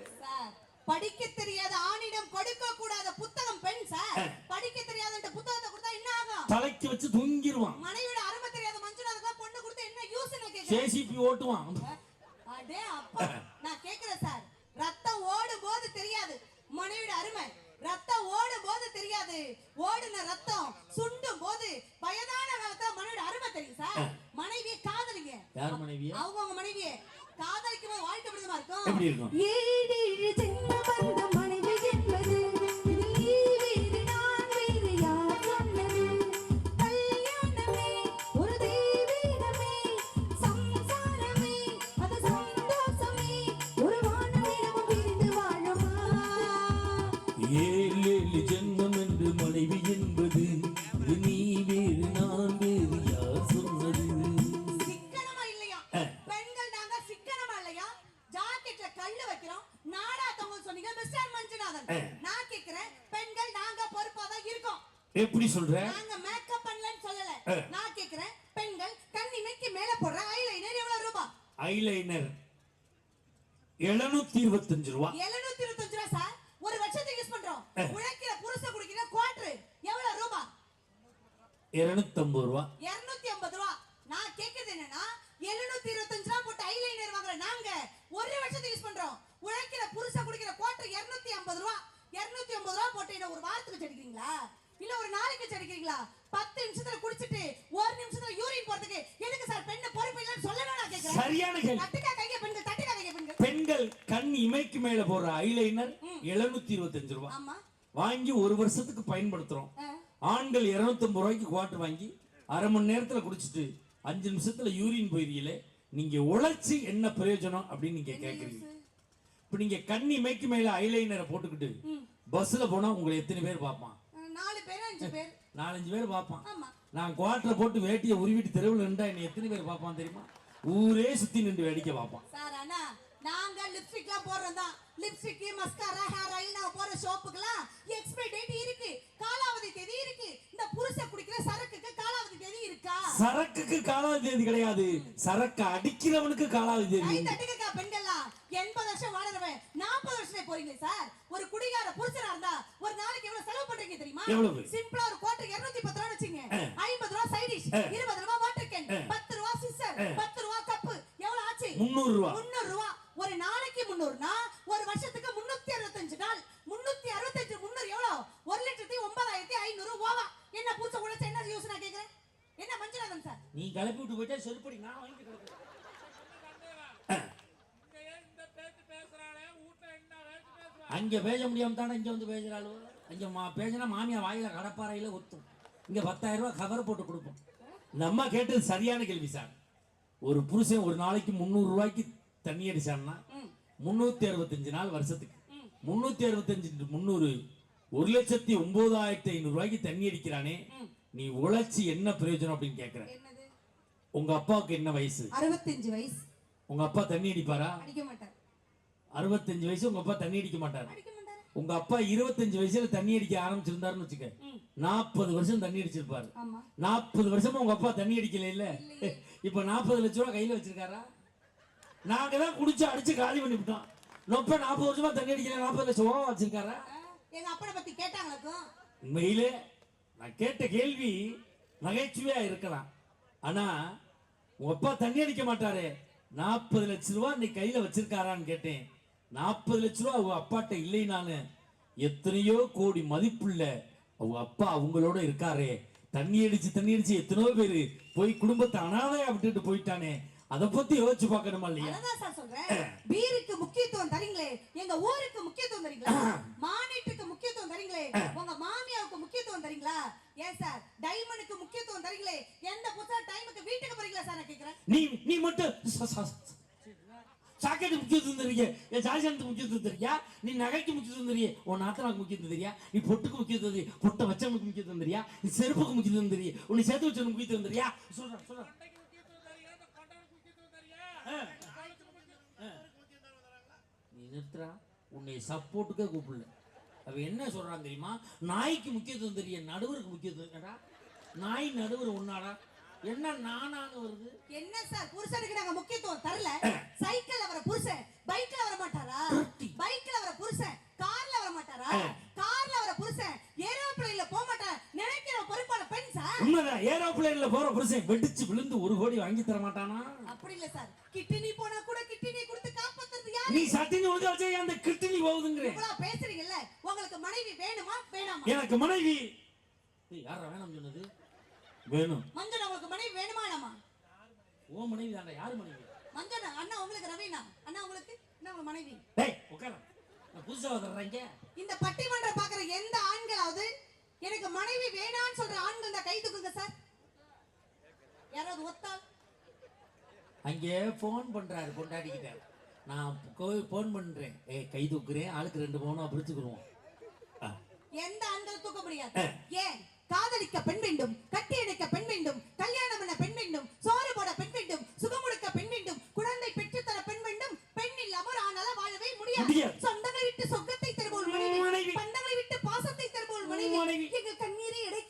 படிக்க தெரியாத ஆணிடம் கொடுக்க கூடாத புத்தகம் பெண் சார் படிக்க தெரியாத புத்தகத்தை கொடுத்தா என்ன ஆகும் தலைக்கு வச்சு தூங்கிடுவான் மனைவியோட அருமை தெரியாத மஞ்சுநாதன் பொண்ணு கொடுத்து என்ன யூஸ் கேக்குறேன் ஜேசிபி ஓட்டுவான் அடே அப்பா நான் கேக்குறேன் சார் ரத்தம் ஓடும் போது தெரியாது மனைவியோட அருமை ரத்தம் ஓடும் போது தெரியாது ஓடுன ரத்தம் சுண்டும் போது வயதான காலத்துல மனைவியோட அருமை தெரியும் சார் மனைவியை காதலிங்க யார் மனைவியை அவங்க மனைவியை காதலிக்கும் போது வாழ்க்கை எப்படிமா இருக்கும் எப்படி இருக்கும் ஏழு ஜென்ம வந்த மனைவி என்பது இது நீ வேறு நான் வேறு யார் சொன்னது கல்யாணமே ஒரு தெய்வ எப்படி சொல்ற? நாங்க மேக்கப் பண்ணலன்னு சொல்லல. நான் கேக்குறேன், பெண்கள் கண் இமைக்கு மேல போடுற ஐலைனர் எவ்வளவு ரூபாய்? ஐலைனர் 725 ரூபாய். 725 ரூபாய் சார். ஒரு வருஷத்துக்கு யூஸ் பண்றோம். உழைக்கிற புருஷ குடிக்கிற குவார்டர் எவ்வளவு ரூபாய்? 250 ரூபாய். 250 ரூபாய். நான் கேக்குறது என்னன்னா 725 ரூபாய் போட்டு ஐலைனர் வாங்குற நாங்க ஒரு வருஷத்துக்கு யூஸ் பண்றோம். உழைக்கிற புருஷ குடிக்கிற குவார்டர் 250 ரூபாய். 250 ரூபாய் போட்டு என்ன ஒரு வாரத்துக்கு செடிக்கிறீங்களா? இல்ல ஒரு நாளைக்கு செடிக்கிறீங்களா? 10 நிமிஷத்துல குடிச்சிட்டு ஒரு நிமிஷத்துல யூரின் போறதுக்கு எதுக்கு சார் பெண்ண பொறுப்பு இல்லன்னு சொல்லணும் நான் கேக்குறேன். சரியான கேள்வி. தட்டுக்கா கைய பெண்கள், தட்டுக்கா கைய பெண்கள். பெண்கள் கண் இமைக்கு மேல போடுற ஐலைனர் 725 ரூபாய். ஆமா. வாங்கி ஒரு வருஷத்துக்கு பயன்படுத்துறோம். ஆண்கள் 250 ரூபாய்க்கு குவார்டர் வாங்கி அரை மணி நேரத்துல குடிச்சிட்டு 5 நிமிஷத்துல யூரின் போயிருக்கீங்களே, நீங்க உழைச்சி என்ன பிரயோஜனம் அப்படின்னு நீங்க கேக்குறீங்க. இப்ப நீங்க கண் இமைக்கு மேல ஐலைனரை போட்டுக்கிட்டு பஸ்ல போனா உங்களை எத்தனை பேர் பார்ப்பான்? 4 பேர் 5 பேர் 4-5 பேர் பார்ப்பான். ஆமா. நான் குவார்டரை போட்டு வேட்டியை உருவிட்டு தெருவில் நின்றா என்ன எத்தனை பேர் பார்ப்பான் தெரியுமா? ஊரே சுத்தி நின்று வேடிக்கை பார்ப்பான். சார் அண்ணா நாங்க லிப்ஸ்டிக்லாம் போடுறோம் தான். லிப்ஸ்டிக், மஸ்காரா, ஹேர் ஆயில் நான் போற ஷாப்புக்குலாம் எக்ஸ்பைரி டேட் இருக்கு, காலாவதி தேதி இருக்கு. இந்த புருஷ குடிக்கிற சரக்குக்கு காலாவதி தேதி இருக்கா? சரக்குக்கு காலாவதி தேதி கிடையாது, சரக்கு அடிக்கிறவனுக்கு காலாவதி தேதி. ஐ தட்டுக்கா பெண்கள்லாம் 80 வருஷம் வாழறவன் 40 வருஷமே போறீங்க சார். ஒரு குடிகார புருஷனா இருந்தா ஒரு நாளைக்கு எவ்வளவு செலவு பண்றீங்க தெரியுமா? எவ்வளவு? சிம்பிளா ஒரு குவார்டர் 210 ரூபாய் வச்சுங்க. 50 ரூபாய் சைட் டிஷ், 20 ரூபாய் வாட்டர் கேன், 10 ரூபாய் சிசர், 10 ரூபாய் கப். எவ்வளவு ஆச்சு? 300 ரூபாய். 300 ரூபாய். ஒரு நாளைக்கு 300னா ஒரு வருஷத்துக்கு 365 நாள். 365 300 எவ்வளவு? 1,09,500 ஓவா. என்ன பூச்ச உழைச்ச என்ன யூஸ் நான் கேக்குறேன். என்ன மஞ்சளாதன் சார்? நீ கிளப்பி விட்டு போயிட்டா செருப்படி நான் வாங்கி கொடுக்கிறேன். அங்க பேச முடியாம தானே இங்க வந்து பேசுறாளோ. அங்க பேசினா மாமியா வாயில கடப்பாறையில ஒத்தும். இங்க 10,000 ரூபாய் கவர் போட்டு கொடுப்போம். நம்ம கேட்டது சரியான கேள்வி சார். ஒரு புருஷன் ஒரு நாளைக்கு 300 ரூபாய்க்கு தண்ணி அடிச்சான்னா 365 நாள் வருஷத்துக்கு 365 300 1,09,500 ரூபாய்க்கு தண்ணி அடிக்கிறானே, நீ உழைச்சி என்ன பிரயோஜனம் அப்படின்னு கேக்குற. என்னது? உங்க அப்பாவுக்கு என்ன வயசு? 65 வயசு. உங்க அப்பா தண்ணி அடிப்பாரா? அடிக்க மாட்டார். 65 வயசு உங்க அப்பா தண்ணி அடிக்க மாட்டாரு. அடிக்க மாட்டார். உங்க அப்பா 25 வயசுல தண்ணி அடிக்க ஆரம்பிச்சிருந்தாருன்னு வச்சுக்க, 40 வருஷம் தண்ணி அடிச்சிருப்பாரு. ஆமா. 40 வருஷமா உங்க அப்பா தண்ணி அடிக்கல இல்ல. இப்ப 40 லட்சம் ரூபாய் கையில வச்சிருக்காரா? நாங்க தான் குடிச்சு அடிச்சு காலி பண்ணிவிட்டோம். நொப்ப 40 வருஷமா தண்ணி அடிக்கல, 40 லட்சம் ரூபாய் வச்சிருக்காரா? எங்க அப்பனை பத்தி கேட்டாங்களுக்கும் உண்மையிலே நான் கேட்ட கேள்வி நகைச்சுவையா இருக்கலாம். ஆனா உங்க அப்பா தண்ணி அடிக்க மாட்டாரு, 40 லட்சம் ரூபாய் இன்னைக்கு கையில வச்சிருக்காரான்னு கேட்டேன். 40 லட்சம் ரூபாய் அவங்க அப்பாட்ட இல்லைனானு எத்தனையோ கோடி மதிப்புள்ள அவங்க அப்பா அவங்களோட இருக்காரே. தண்ணி அடிச்சு எத்தனையோ பேரு போய் குடும்பத்தை அனாதையா விட்டுட்டு போயிட்டானே, அத பத்தி யோசிச்சு பார்க்கணுமா இல்லையா? அதான் சார் சொல்றேன். பீருக்கு முக்கியத்துவம் தரீங்களே, எங்க ஊருக்கு முக்கியத்துவம் தரீங்களா? மானிட்டுக்கு முக்கியத்துவம் தரீங்களே, உங்க மாமியாவுக்கு முக்கியத்துவம் தரீங்களா? ஏன் சார் டைமண்டுக்கு முக்கியத்துவம் தரீங்களே, எந்த புதுசா டைமுக்கு வீட்டுக்கு போறீங்களா சார் நான் கேக்குறேன். நீ மட்டும் சாக்கெட்டு முக்கியத்துவம் தரீங்க, என் சாஜனுக்கு முக்கியத்துவம் தெரியா? நீ நகைக்கு முக்கியத்துவம் தெரியா? உன் நாத்தனாக்கு முக்கியத்துவம் தெரியா? நீ பொட்டுக்கு முக்கியத்துவம் தெரியா? பொட்டை வச்சவனுக்கு முக்கியத்துவம் தெரியா? நீ செருப்புக்கு முக்கியத்துவம் தெரியா? உன்னை சேர்த்து வச்சவனுக்கு முக்கியத்துவம் தெரியா? சொல்ற நீ நிறுத்துறா. உன்னை சப்போர்ட்டுக்கே கூப்பிடல. அவ என்ன சொல்றான் தெரியுமா? நாய்க்கு முக்கியத்துவம் தெரிய, நடுவருக்கு முக்கியத்துவம் என்னடா? நாய் நடுவர் உன்னாடா? என்ன நானான்னு வருது? என்ன சார் புருஷனுக்கு நாங்க முக்கியத்துவம் தரல? சைக்கிள்ல வர புருஷன் பைக்ல வர மாட்டாரா? பைக்ல வர புருஷன் கார்ல வர மாட்டாரா? கார்ல வர புருஷன் ஏரோப்ளேன்ல போக மாட்டாரா? நினைக்கிற பொறுப்பான பெண் சார். உண்மைதான். ஏரோப்ளேன்ல போற புருஷன் வெடிச்சு விழுந்து 1 கோடி வாங்கி தர மாட்டானா? அப்படி இல்ல சார். கிட்னி போனா கூட கிட்னி கொடுத்து காப்பாத்துறது யாரு? நீ சட்டினி உழுது வச்சே அந்த கிட்னி போகுதுங்கற. இவ்வளவு பேசுறீங்கல்ல, உங்களுக்கு மனைவி வேணுமா வேணாமா? எனக்கு மனைவி யாரா வேணும் சொன்னது? வேணும். மஞ்சள் உங்களுக்கு மனைவி வேணுமா வேணாமா? ஓ மனைவி தான்டா. யாரு மனைவி? மஞ்சள் அண்ணா உங்களுக்கு ரவீனா அண்ணா உங்களுக்கு என்ன உங்க மனைவி? டேய் உட்கார. நான் புதுசா வர்றேங்க. இந்த பட்டிமன்றம் பாக்குற எந்த ஆண்களாவது எனக்கு மனைவி வேணான்னு சொல்ற ஆண்கள் தான் கை தூக்குங்க சார். யாராவது ஒத்தால் அங்கே போன் பண்றாரு கொண்டாடிக்கிட்டாரு. நான் போன் பண்றேன். கை தூக்குறேன், ஆளுக்கு 2 போனும் பிரிச்சுக்குருவோம். எந்த ஆண்கள் தூக்க முடியாது. ஏன்? காதலிக்க பெண் வேண்டும், கட்டி அணைக்க பெண் வேண்டும், கல்யாணம் பண்ண பெண் வேண்டும், சோறு போட பெண் வேண்டும், சுகமுடுக்க பெண் வேண்டும், குழந்தை பெற்று தர பெண் வேண்டும். பெண் இல்லாம ஒரு ஆணால வாழவே முடியாது. சொந்தங்களை விட்டு சொர்க்கத்தை தருவோம் மனைவி, பந்தங்களை விட்டு பாசத்தை தருவோம் மனைவி, எங்கள் கண்ணீரை எடை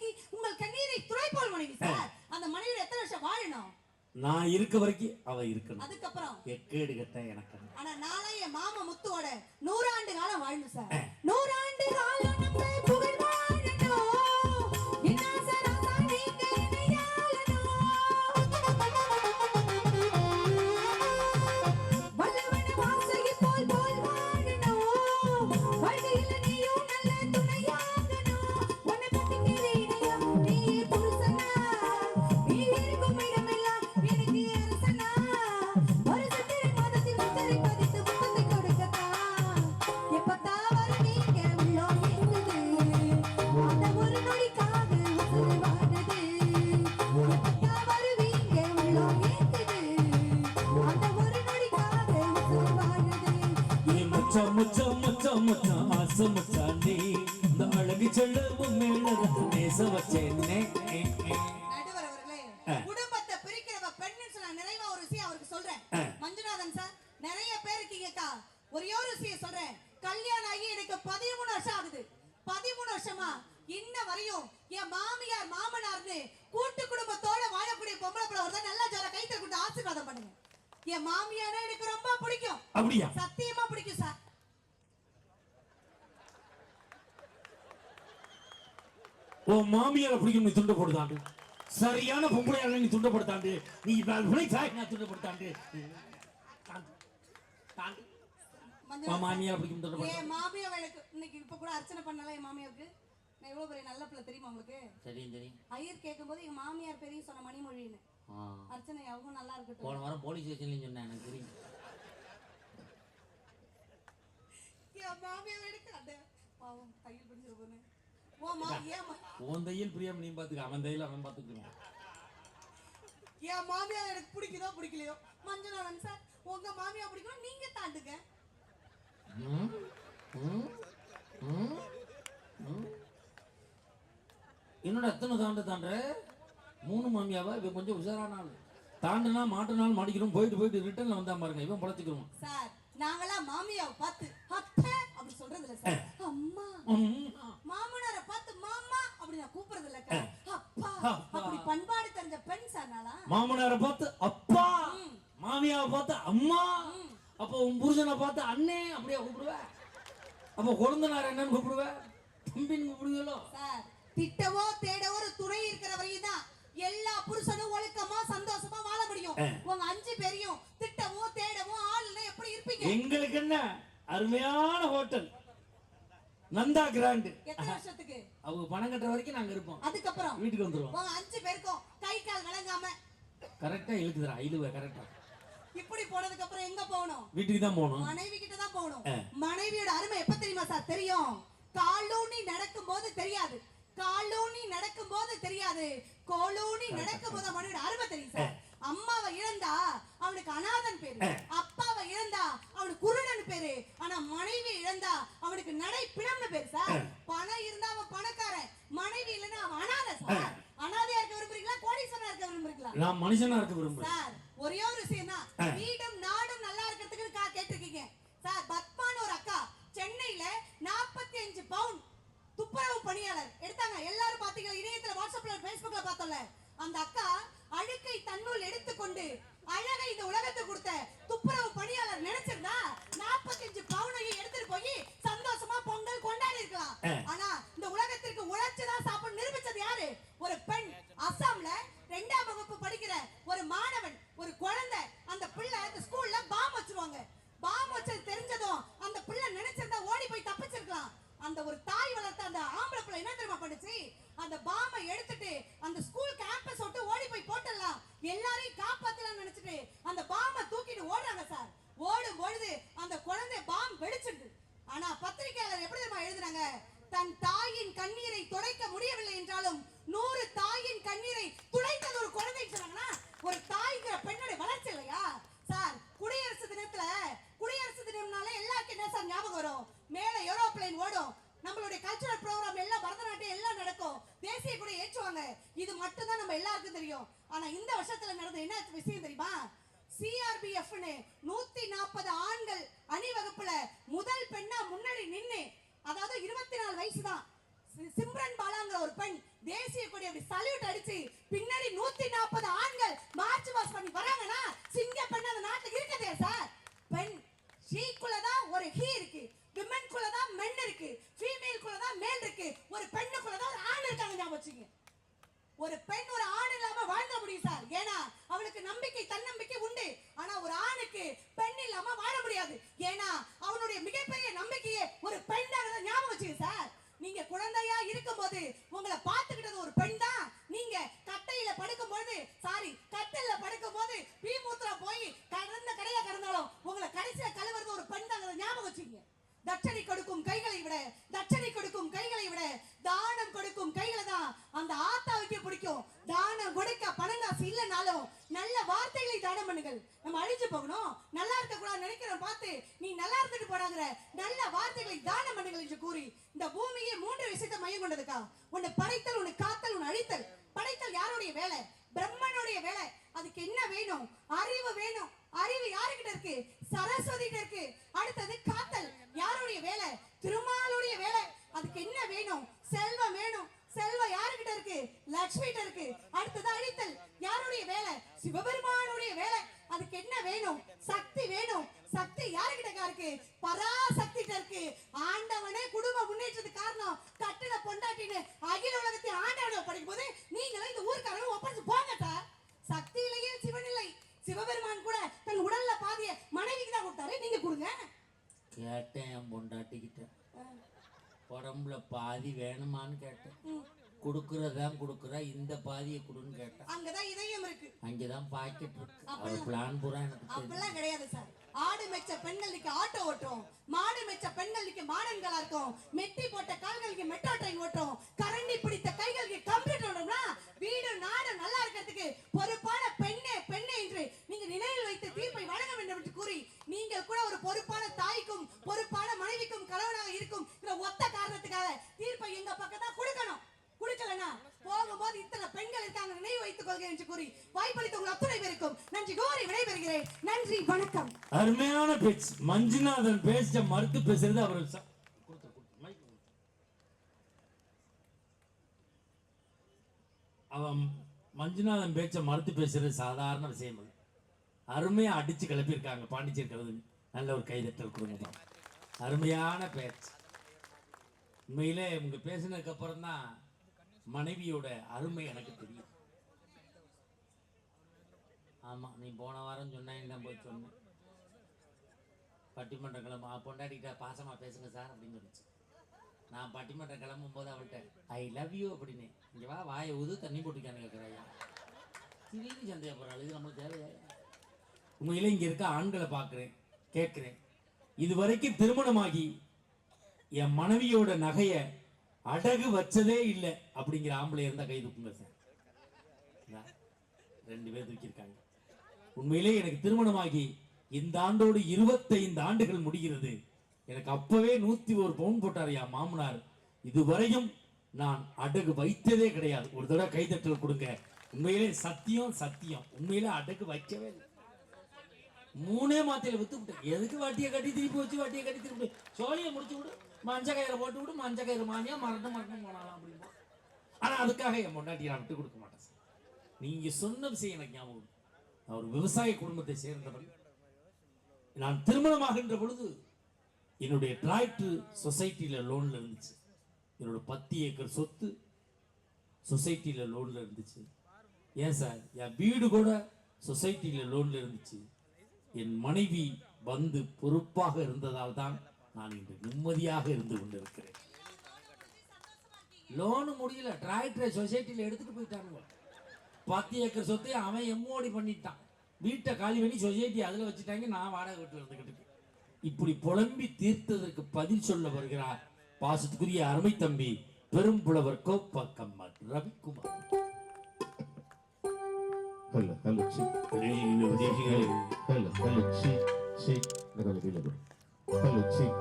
நான் இருக்க வரைக்கும் அவ இருக்கணும். அதுக்கப்புறம் எக்கேடு கட்ட எனக்கு. ஆனா நாளை என் மாமா முத்துவோட 100 ஆண்டு காலம் வாழணும் சார். 100 ஆண்டு காலம் நம்ம புகழ் வாழணும். என்ன சராசா நீங்க இணையாளணும். வல்லவன வாசகி போல் போல் வாழணும். வாழ்க்கையில நீயும் நல்ல துணையாகணும். உன்னை கட்டிக்கிற இணையா நீயே புருஷனா. நீ இருக்கும் இடமெல்லாம் எனக்கு அரசனா. ஒரு சித்திரை மாதத்தில் முத்திரை பதித்து முத்தத்தை கொடுக்கத்தான். எப்பத்தான் வருவீங்க உள்ளோ ஏங்குது. அந்த ஒரு நொடிக்காக உசுறு வாடுது. எப்பத்தான் வருவீங்க உள்ளோ ஏங்குது. அந்த ஒரு நொடிக்காக உசுறு வாடுது. நீ மச்சான் மச்சான் மச்சான் மச்சான் ஆசை மச்சான் நீ இந்த அழகு செல்லவும் மேலதான் நேச வச்சேன்னே. நடுவர் அவர்களே, குடும்பத்தை பிரிக்கிறவ பெண்ணுன்னு சொன்னா நிறைவா ஒரு விஷயம் அவருக்கு சொல்றேன். மஞ்சுநாதன் சார், நிறைய பேர் இருக்கீங்கக்கா. ஒரே ஒரு விஷயம் சொல்றேன். கல்யாணம் ஆகி எனக்கு 13 வருஷம் ஆகுது. 13 வருஷமா இன்ன வரையும் என் மாமியார் மாமனார்னு கூட்டு குடும்பத்தோட வாழக்கூடிய பொம்பளை பிள்ளை வருதா நல்லா ஜோர கைத்த கொடுத்து ஆசீர்வாதம் பண்ணுங்க. என் மாமியாரே எனக்கு ரொம்ப பிடிக்கும். அப்படியா? சத்தியமா பிடிக்கும் சார். உன் மாமியார பிடிக்கும் நீ துண்டப்படுத்தாண்டு. சரியான பொம்பளையால நீ துண்டப்படுத்தாண்டு. நீ தாய் நான் துண்டப்படுத்தாண்டு. மஞ்சுநாதன் மாமியார பிடிக்கும் துண்டப்படுத்த. என் மாமியார் எனக்கு இன்னைக்கு இப்ப கூட அர்ச்சனை பண்ணல. என் மாமியாருக்கு நான் எவ்வளவு பெரிய நல்ல பிள்ளை தெரியுமா உங்களுக்கு? தெரியும் தெரியும். ஐயர் கேட்கும்போது எங்க மாமியார் பெரிய சொன்ன மணிமொழின்னு. அர்ச்சனை அவங்க நல்லா இருக்கட்டும். போன வாரம் போலீஸ் ஸ்டேஷன்லயும் சொன்னேன், எனக்கு தெரியும். என் மாமியார் எனக்கு அந்த பாவம் தையல் பிடிச்சிட போனேன். உன் தையல் பிரியாம நீ பாத்துக்க, அவன் தையல் அவன் பாத்துக்கலாம். என் மாமியார் எனக்கு பிடிக்குதோ பிடிக்கலையோ, மஞ்சுநாதன் சார் உங்க மாமியார் பிடிக்கணும் நீங்க தாண்டுங்க. என்னோட எத்தனை தாண்ட 3 மாமியாவா? இவன் கொஞ்சம் உஷாரான ஆளு. தாண்டுனா மாட்டுனாலும் மாடிக்கிறோம், போயிட்டு போயிட்டு ரிட்டர்ன்ல வந்தா பாருங்க, இவன் பொழைச்சிக்கிறோம். சார் நாங்களாம் மாமியாவை பார்த்து அத்தை அப்படி சொல்றது இல்ல சார், அம்மா. மாமனாரை பார்த்து மாமா அப்படி நான் கூப்பிடுறது இல்லக்கா, அப்பா. அப்படி பண்பாடு தெரிஞ்ச பெண் சார் நானா. மாமனாரை பார்த்து அப்பா, மாமியாவை பார்த்து அம்மா. அப்போ உன் புருஷனை பார்த்து அண்ணே அப்படியே கூப்பிடுவ. அப்போ குழந்தைனார் என்னன்னு கூப்பிடுவ? தம்பின்னு கூப்பிடுவீங்களோ? சார் திட்டவோ தேடவோ ஒரு துணை இருக்கிற வரையும் தான் எல்லா புருஷனும் ஒழுக்கமா சந்தோஷமா வாழ முடியும். உங்க 5 பேரையும் திட்டவோ தேடவோ ஆளுன்னா எப்படி இருப்பீங்க? எங்களுக்கு என்ன அருமையான ஹோட்டல் நந்தா கிராண்ட். எத்தனை வருஷத்துக்கு? அவங்க பணம் கட்டுற வரைக்கும் நாங்க இருப்போம். அதுக்கப்புறம் வீட்டுக்கு வந்துருவோம். உங்க 5 பேருக்கும் கை கால் விளங்காம கரெக்டா இழுக்குதுடா, இழுவ கரெக்டா. இப்படி போனதுக்கு அப்புறம் எங்க போகணும்? வீட்டுக்கு தான் போகணும். மனைவி கிட்ட தான் போகணும். மனைவியோட அருமை எப்ப தெரியுமா சார் தெரியும்? காலூனி நடக்கும் போது தெரியாது, காலூனி நடக்கும் போது தெரியாது, கோலூனி நடக்கும் போது மனைவியோட அருமை தெரியும் சார். அம்மாவை இழந்தா அவனுக்கு அநாதன் பேரு, அப்பாவை இழந்தா அவனுக்கு குருடன் பேரு, ஆனா மனைவி இழந்தா அவனுக்கு நடை பிணம்னு பேரு சார். பணம் இருந்தா அவன் பணக்காரன், மனைவி இல்லைன்னா அவன் அநாதை சார். அநாதையா இருக்க விரும்புறீங்களா, கோடீஸ்வரனா இருக்க விரும்புறீங்களா? நான் மனுஷனா இருக்க விரும்புறேன் சார். ஒரே ஒரு விஷயம் தான், வீடும் நாடும் நல்லா இருக்கிறதுக்கு கேட்டிருக்கீங்க சார். பத்மான்னு ஒரு அக்கா சென்னையில 45 பவுன் துப்புரவு பணியாளர் எடுத்தாங்க. எல்லாரும் பாத்தீங்களா, இணையத்துல வாட்ஸ்அப்ல பேஸ்புக்ல பார்த்தோம்ல. அந்த அக்கா அழுக்கை தன்னுள் எடுத்துக்கொண்டு அழகை இந்த உலகத்துக்கு கொடுத்த துப்புரவு பணியாளர் நினைச்சிருந்தா 45 பவுனையும் எடுத்துட்டு போய் சந்தோஷமா பொங்கல் கொண்டாடி இருக்கலாம். ஆனா இந்த உலகத்திற்கு உழைச்சுதான் சாப்பிட நிரூபிச்சது யாரு? ஒரு பெண். அசாம்ல 2ஆம் வகுப்பு படிக்கிற ஒரு மாணவன், ஒரு குழந்தை, அந்த பிள்ளை அந்த ஸ்கூல்ல பாம் வச்சிருவாங்க. பாம் வச்சது தெரிஞ்சதும் அந்த பிள்ளை நினைச்சிருந்தா ஓடி போய் தப்பிச்சிருக்கலாம். அந்த ஒரு தாய் வளர்த்த அந்த ஆம்பளை பிள்ளை என்ன தெரியுமா பண்ணுச்சு? அந்த பாமை எடுத்துட்டு அந்த ஸ்கூல் கேம்பஸ் விட்டு ஓடி போய் போட்டுடலாம், எல்லாரையும் காப்பாத்தலாம்னு நினைச்சிட்டு அந்த பாமை தூக்கிட்டு ஓடுறாங்க சார். ஓடும் பொழுது அந்த குழந்தை பாம் வெடிச்சிடுது. ஆனா பத்திரிகையாளர் எப்படி தெரியுமா எழுதுறாங்க? தன் தாயின் கண்ணீரை துடைக்க முடியவில்லை என்றாலும் 100 தாயின் கண்ணீரை துடைத்தது ஒரு குழந்தை சொன்னாங்கன்னா ஒரு தாய்ங்கிற பெண்ணோட வளர்ச்சி இல்லையா சார்? குடியரசு தினத்துல, குடியரசு தினம்னாலே எல்லாருக்கும் என்ன சார் ஞாபகம் வரும்? மேல ஏரோப்ளேன் ஓடும், நம்மளுடைய கல்ச்சரல் ப்ரோக்ராம் எல்லாம், பரதநாட்டியம் எல்லாம் நடக்கும், தேசிய கொடி ஏற்றுவாங்க. இது மட்டும் தான் நம்ம எல்லாருக்கும் தெரியும். ஆனா இந்த வருஷத்துல நடந்த என்ன விஷயம் தெரியுமா? சிஆர்பிஎஃப்னு 140 ஆண்கள் அணிவகுப்புல முதல் பெண்ணா முன்னாடி நின்னு, அதாவது 24 வயசு தான், சிம்ரன் பாலாங்கிற ஒரு பெண் தேசிய கொடி அப்படி சல்யூட் அடிச்சு பின்னாடி 140 ஆண்கள் மார்ச் பாஸ் பண்ணி வராங்கன்னா சிங்க பெண் அந்த நாட்டுல இருக்கதே சார். பெண் ஷீக்குள்ள தான் ஒரு ஹீ இருக்கு, விமன்குள்ள தான் மென் இருக்கு, ஃபீமேல்குள்ள தான் மேல் இருக்கு, ஒரு பெண்ணுக்குள்ள தான் ஒரு ஆண் இருக்காங்க. ஞாபகம் வச்சுங்க. ஒரு பெண் ஒரு ஆண் இல்லாம வாழ்ந்த முடியும் சார். ஏன்னா அவளுக்கு நம்பிக்கை தன்னம்பிக்கை உண்டு. ஆனா ஒரு ஆணுக்கு பெண் இல்லாம வாழ முடியாது. ஏன்னா அவனுடைய மிகப்பெரிய நம்பிக்கையே ஒரு பெண் தான். ஞாபகம் வச்சுங்க சார். நீங்க குழந்தையா இருக்கும்போது உங்களை பார்த்துக்கிட்டது ஒரு பெண் தான். நீங்க கட்டையில படுக்கும்போது கட்டில படுக்கும்போது பீமூத்திரா போய் கடந்த கடையா கடந்தாலும் உங்களை கடைசியா கழுவுறது ஒரு பெண் தான். ஞாபகம் வச்சுங்க. தட்சணை கொடுக்கும் கைகளை விட தானம் கொடுக்கும் கைகளை தான் அந்த ஆத்தாவுக்கே பிடிக்கும். தானம் கொடுக்க பணம் காசு இல்லைனாலும் நல்ல வார்த்தைகளை தானம் பண்ணுங்கள். நம்ம அழிஞ்சு போகணும், நல்லா இருக்க கூடாது நினைக்கிறோம் பார்த்து நீ நல்லா இருந்துட்டு போடாங்கிற நல்ல வார்த்தைகளை தானம் பண்ணுங்கள் என்று கூறி இந்த பூமியே 3 விஷயத்தை மையம் கொண்டதுக்கா. ஒன்னு படைத்தல், ஒன்னு காத்தல், ஒன்னு அழித்தல். படைத்தல் யாருடைய வேலை? பிரம்மனுடைய வேலை. அதுக்கு என்ன வேணும்? அறிவு வேணும். அறிவு யாருக்கிட்ட இருக்கு? சரஸ்வதி கிட்ட இருக்கு. அடுத்தது காத்தல் யாருடைய வேலை? திருமாலுடைய வேலை. அதுக்கு என்ன வேணும்? செல்வம் வேணும். செல்வம் யாருக்கிட்ட இருக்கு? லட்சுமி கிட்ட இருக்கு. அடுத்தது அழித்தல் யாருடைய வேலை? சிவபெருமானுடைய வேலை. அதுக்கு என்ன வேணும்? சக்தி வேணும். சக்தி யாருக்கிட்ட இருக்கு? பராசக்தி கிட்ட இருக்கு. ஆண்டவனே குடும்ப முன்னேற்றத்துக்கு காரணம் கட்டில பொண்டாட்டின்னு அகில உலகத்தை ஆண்டவனை படிக்கும் போது நீங்களும் இந்த ஊருக்காரங்க ஒப்படைச்சு போங்கட்டா. சக்தி இல்லையே சிவன் இல்லை. சிவபெருமான் கூட தன் உடல்ல பாதிய மனைவிக்கு தான் கொடுத்தாரு. நீங்க கொடுங்க. கேட்டேன் என் பொண்டாட்டிக்கிட்ட, உடம்புல பாதி வேணுமான்னு கேட்டேன். குடுக்கறதான் குடுக்கறா, இந்த பாதியை குடுன்னு கேட்டேன். அங்கதான் இதயம் இருக்கு, அங்கதான் பாக்கெட் இருக்கு. அவ பிளான் பூரா எனக்கு அப்படிலாம் கிடையாது சார். ஆடு மெச்ச பெண்களுக்கு ஆட்டோ ஓட்டும், மாடு மெச்ச பெண்களுக்கு மாடன்களா இருக்கும், மெட்டி போட்ட கால்களுக்கு மெட்ரோ ட்ரெயின் ஓட்டும், கரண்டி பிடித்த கைகளுக்கு கம்ப்யூட்டர் ஓடும்னா வீடு நாடு நல்லா இருக்கிறதுக்கு பொறுப்பான பெண்ணே என்று நீங்க நினைவில் வைத்து தீர்ப்பை வழங்க வேண்டும் என்று கூறி நீங்கள் கூட ஒரு பொறுப்பான தாய்க்கும் பொறுப்பான மனைவிக்கும் கணவனாக இருக்கும் ஒத்த காரணத்துக்காக தீர்ப்பை எங்க பக்கம் தான் கொடுக்கணும். கொடுக்கலனா போகும்போது இத்தனை பெண்கள் இருக்காங்க நினைவு வைத்துக் கொள்கிறேன் என்று கூறி வாய்ப்பளித்த உங்கள் அத்துணை பேருக்கும் நன்றி கோரி விடைபெறுகிறேன். நன்றி, வணக்கம். அருமையான பேச்சு. மஞ்சுநாதன் பேச்ச மறுத்து பேசுறது அவர் அவன் மஞ்சுநாதன் பேச்ச மறுத்து பேசுறது சாதாரண விஷயம் இல்லை. அருமையா அடிச்சு கிளப்பியிருக்காங்க பாண்டிச்சேரி கலந்து. நல்ல ஒரு கைதட்டல் கொடுங்க. அருமையான பேச்சு. உண்மையிலே இவங்க பேசினதுக்கு அப்புறம் தான் மனைவியோட அருமை எனக்கு தெரியும். ஆமா, நீ போன வாரம் சொன்னேன் தான் போய் சொன்னேன். பட்டிமன்றம் கிளம்ப பொண்டாட்டிக்கிட்ட பாசமா பேசுங்க சார் அப்படின்னு சொல்லிச்சு. நான் பட்டிமன்றம் கிளம்பும் போது அவள்கிட்ட ஐ லவ் யூ அப்படின்னு இங்க வா வாயை ஊது தண்ணி போட்டுக்கான்னு கேட்குறாயா. திடீர்னு சந்தேகப்படுறாள். இது நம்மளுக்கு தேவையா? உண்மையில இங்க இருக்க ஆண்களை பார்க்குறேன், கேட்குறேன். இது வரைக்கும் திருமணமாகி என் மனைவியோட நகைய அடகு வச்சதே இல்லை அப்படிங்கிற ஆம்பளை இருந்தா கை தூக்குங்க சார். 2 பேர் தூக்கியிருக்காங்க. உண்மையிலே எனக்கு திருமணமாகி இந்த ஆண்டோடு 25 ஆண்டுகள் முடிகிறது. எனக்கு அப்பவே 101 பவுன் போட்டார் என் மாமனார். இதுவரையும் நான் அடகு வைத்ததே கிடையாது. ஒரு தடவை கைதட்டல் கொடுங்க. உண்மையிலே சத்தியம் சத்தியம். உண்மையிலே அடகு வைக்கவே இல்லை. 3 மாத்தையில வித்து விட்டேன். எதுக்கு வட்டியை கட்டி திருப்பி வச்சு வட்டியை கட்டி திருப்பி சோழியை முடிச்சு விடு, மஞ்ச கயிறை போட்டு விடு, மஞ்ச கயிறு மாமியா மறந்து போனாலாம் அப்படின்னா. ஆனா அதுக்காக என் பொண்டாட்டியை நான் விட்டு கொடுக்க மாட்டேன் சார். நீங்க சொன்ன விஷயம் எனக்கு ஞாபகம். நான் ஒரு விவசாய குடும்பத்தை சேர்ந்தவன். நான் திருமணமாகின்ற பொழுது என்னுடைய டிராக்டர் சொசைட்டில லோன்ல இருந்துச்சு. என்னோட 10 ஏக்கர் சொத்து சொசைட்டில லோன்ல இருந்துச்சு. ஏன் சார், என் வீடு கூட சொசைட்டில லோன்ல இருந்துச்சு. என் மனைவி வந்து பொறுப்பாக இருந்ததால் தான் நான் இன்று நிம்மதியாக இருந்து கொண்டிருக்கிறேன். லோனு முடியல, டிராக்டரை சொசைட்டில எடுத்துட்டு போயிட்டானுங்க. 10 ஏக்கர் சொத்தை அவன் எம்மோடி பண்ணிட்டான். வீட்டை காலி பண்ணி சொசைட்டி அதில் வச்சுட்டாங்க. நான் வாடகை வீட்டில் இருந்துக்கிட்டு இப்படி புலம்பி தீர்த்ததற்கு பதில் சொல்ல வருகிறார் பாசத்துக்குரிய அருமை தம்பி பெரும் புலவர் கோப்பக்கம்மர் Ravikumar. Hello, chick. Hello, chick. Hello, chick.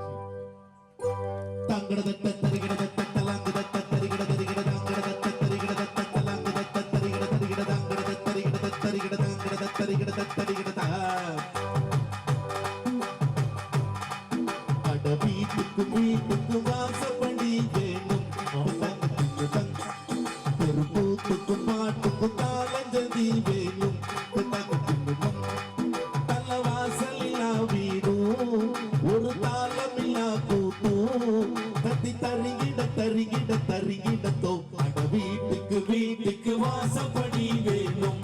Tangada tarigada talangada tarigada tarigada tangada tarigada talangada tarigada tarigada tangada tarigada tarigada tangada tarigada tarigada ada beat vaasapandi yenum tang ஜோதி வேணும் தலவாசலிலா வீடும் ஒரு தாளமில்லா கூட்டும் தத்தி தருகிடத்தோ அட வீட்டுக்கு வாசப்படி வேணும்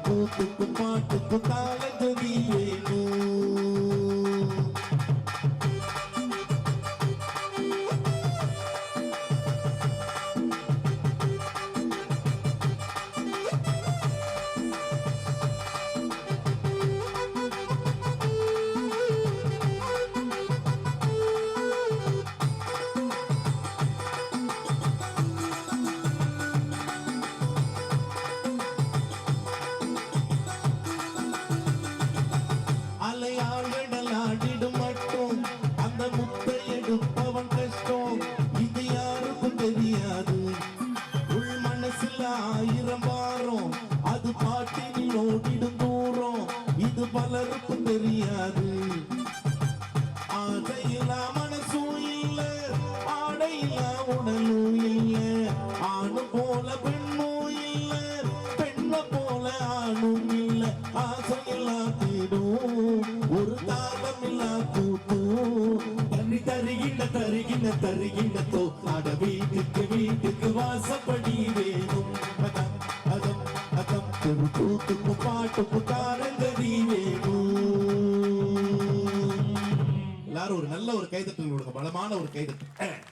கூத்துக்கு பாட்டுக்கு தாள ஜோதி வேணும். அலையாடலாடிடும் மட்டும் அந்த முத்தை எடுப்பவன் கஷ்டம் இது யாருக்கும் தெரியாது. உள் மனசுல 1000 பாரம் அது பாட்டினில் ஓடிடும் தூரம் இது பலருக்கும் தெரியாது. ஆசையில்லா மனசும் இல்ல ஆடையில்லா உடலும் இல்ல ஆணு போல பெண்ணும் இல்ல பெண்ண போல ஆணும் இல்ல ஆசையில்லா தேடும் ஒரு தாளமில்லா கூட்டும் தருகின்ற அட வீட்டுக்கு வாசப்படி வேணும் அதம் தெரு கூத்துக்கு பாட்டுக்கு காரங்கதி வேணும். எல்லாரும் ஒரு நல்ல ஒரு கைதட்டல் கொடுங்க, பலமான ஒரு கைதட்டல்.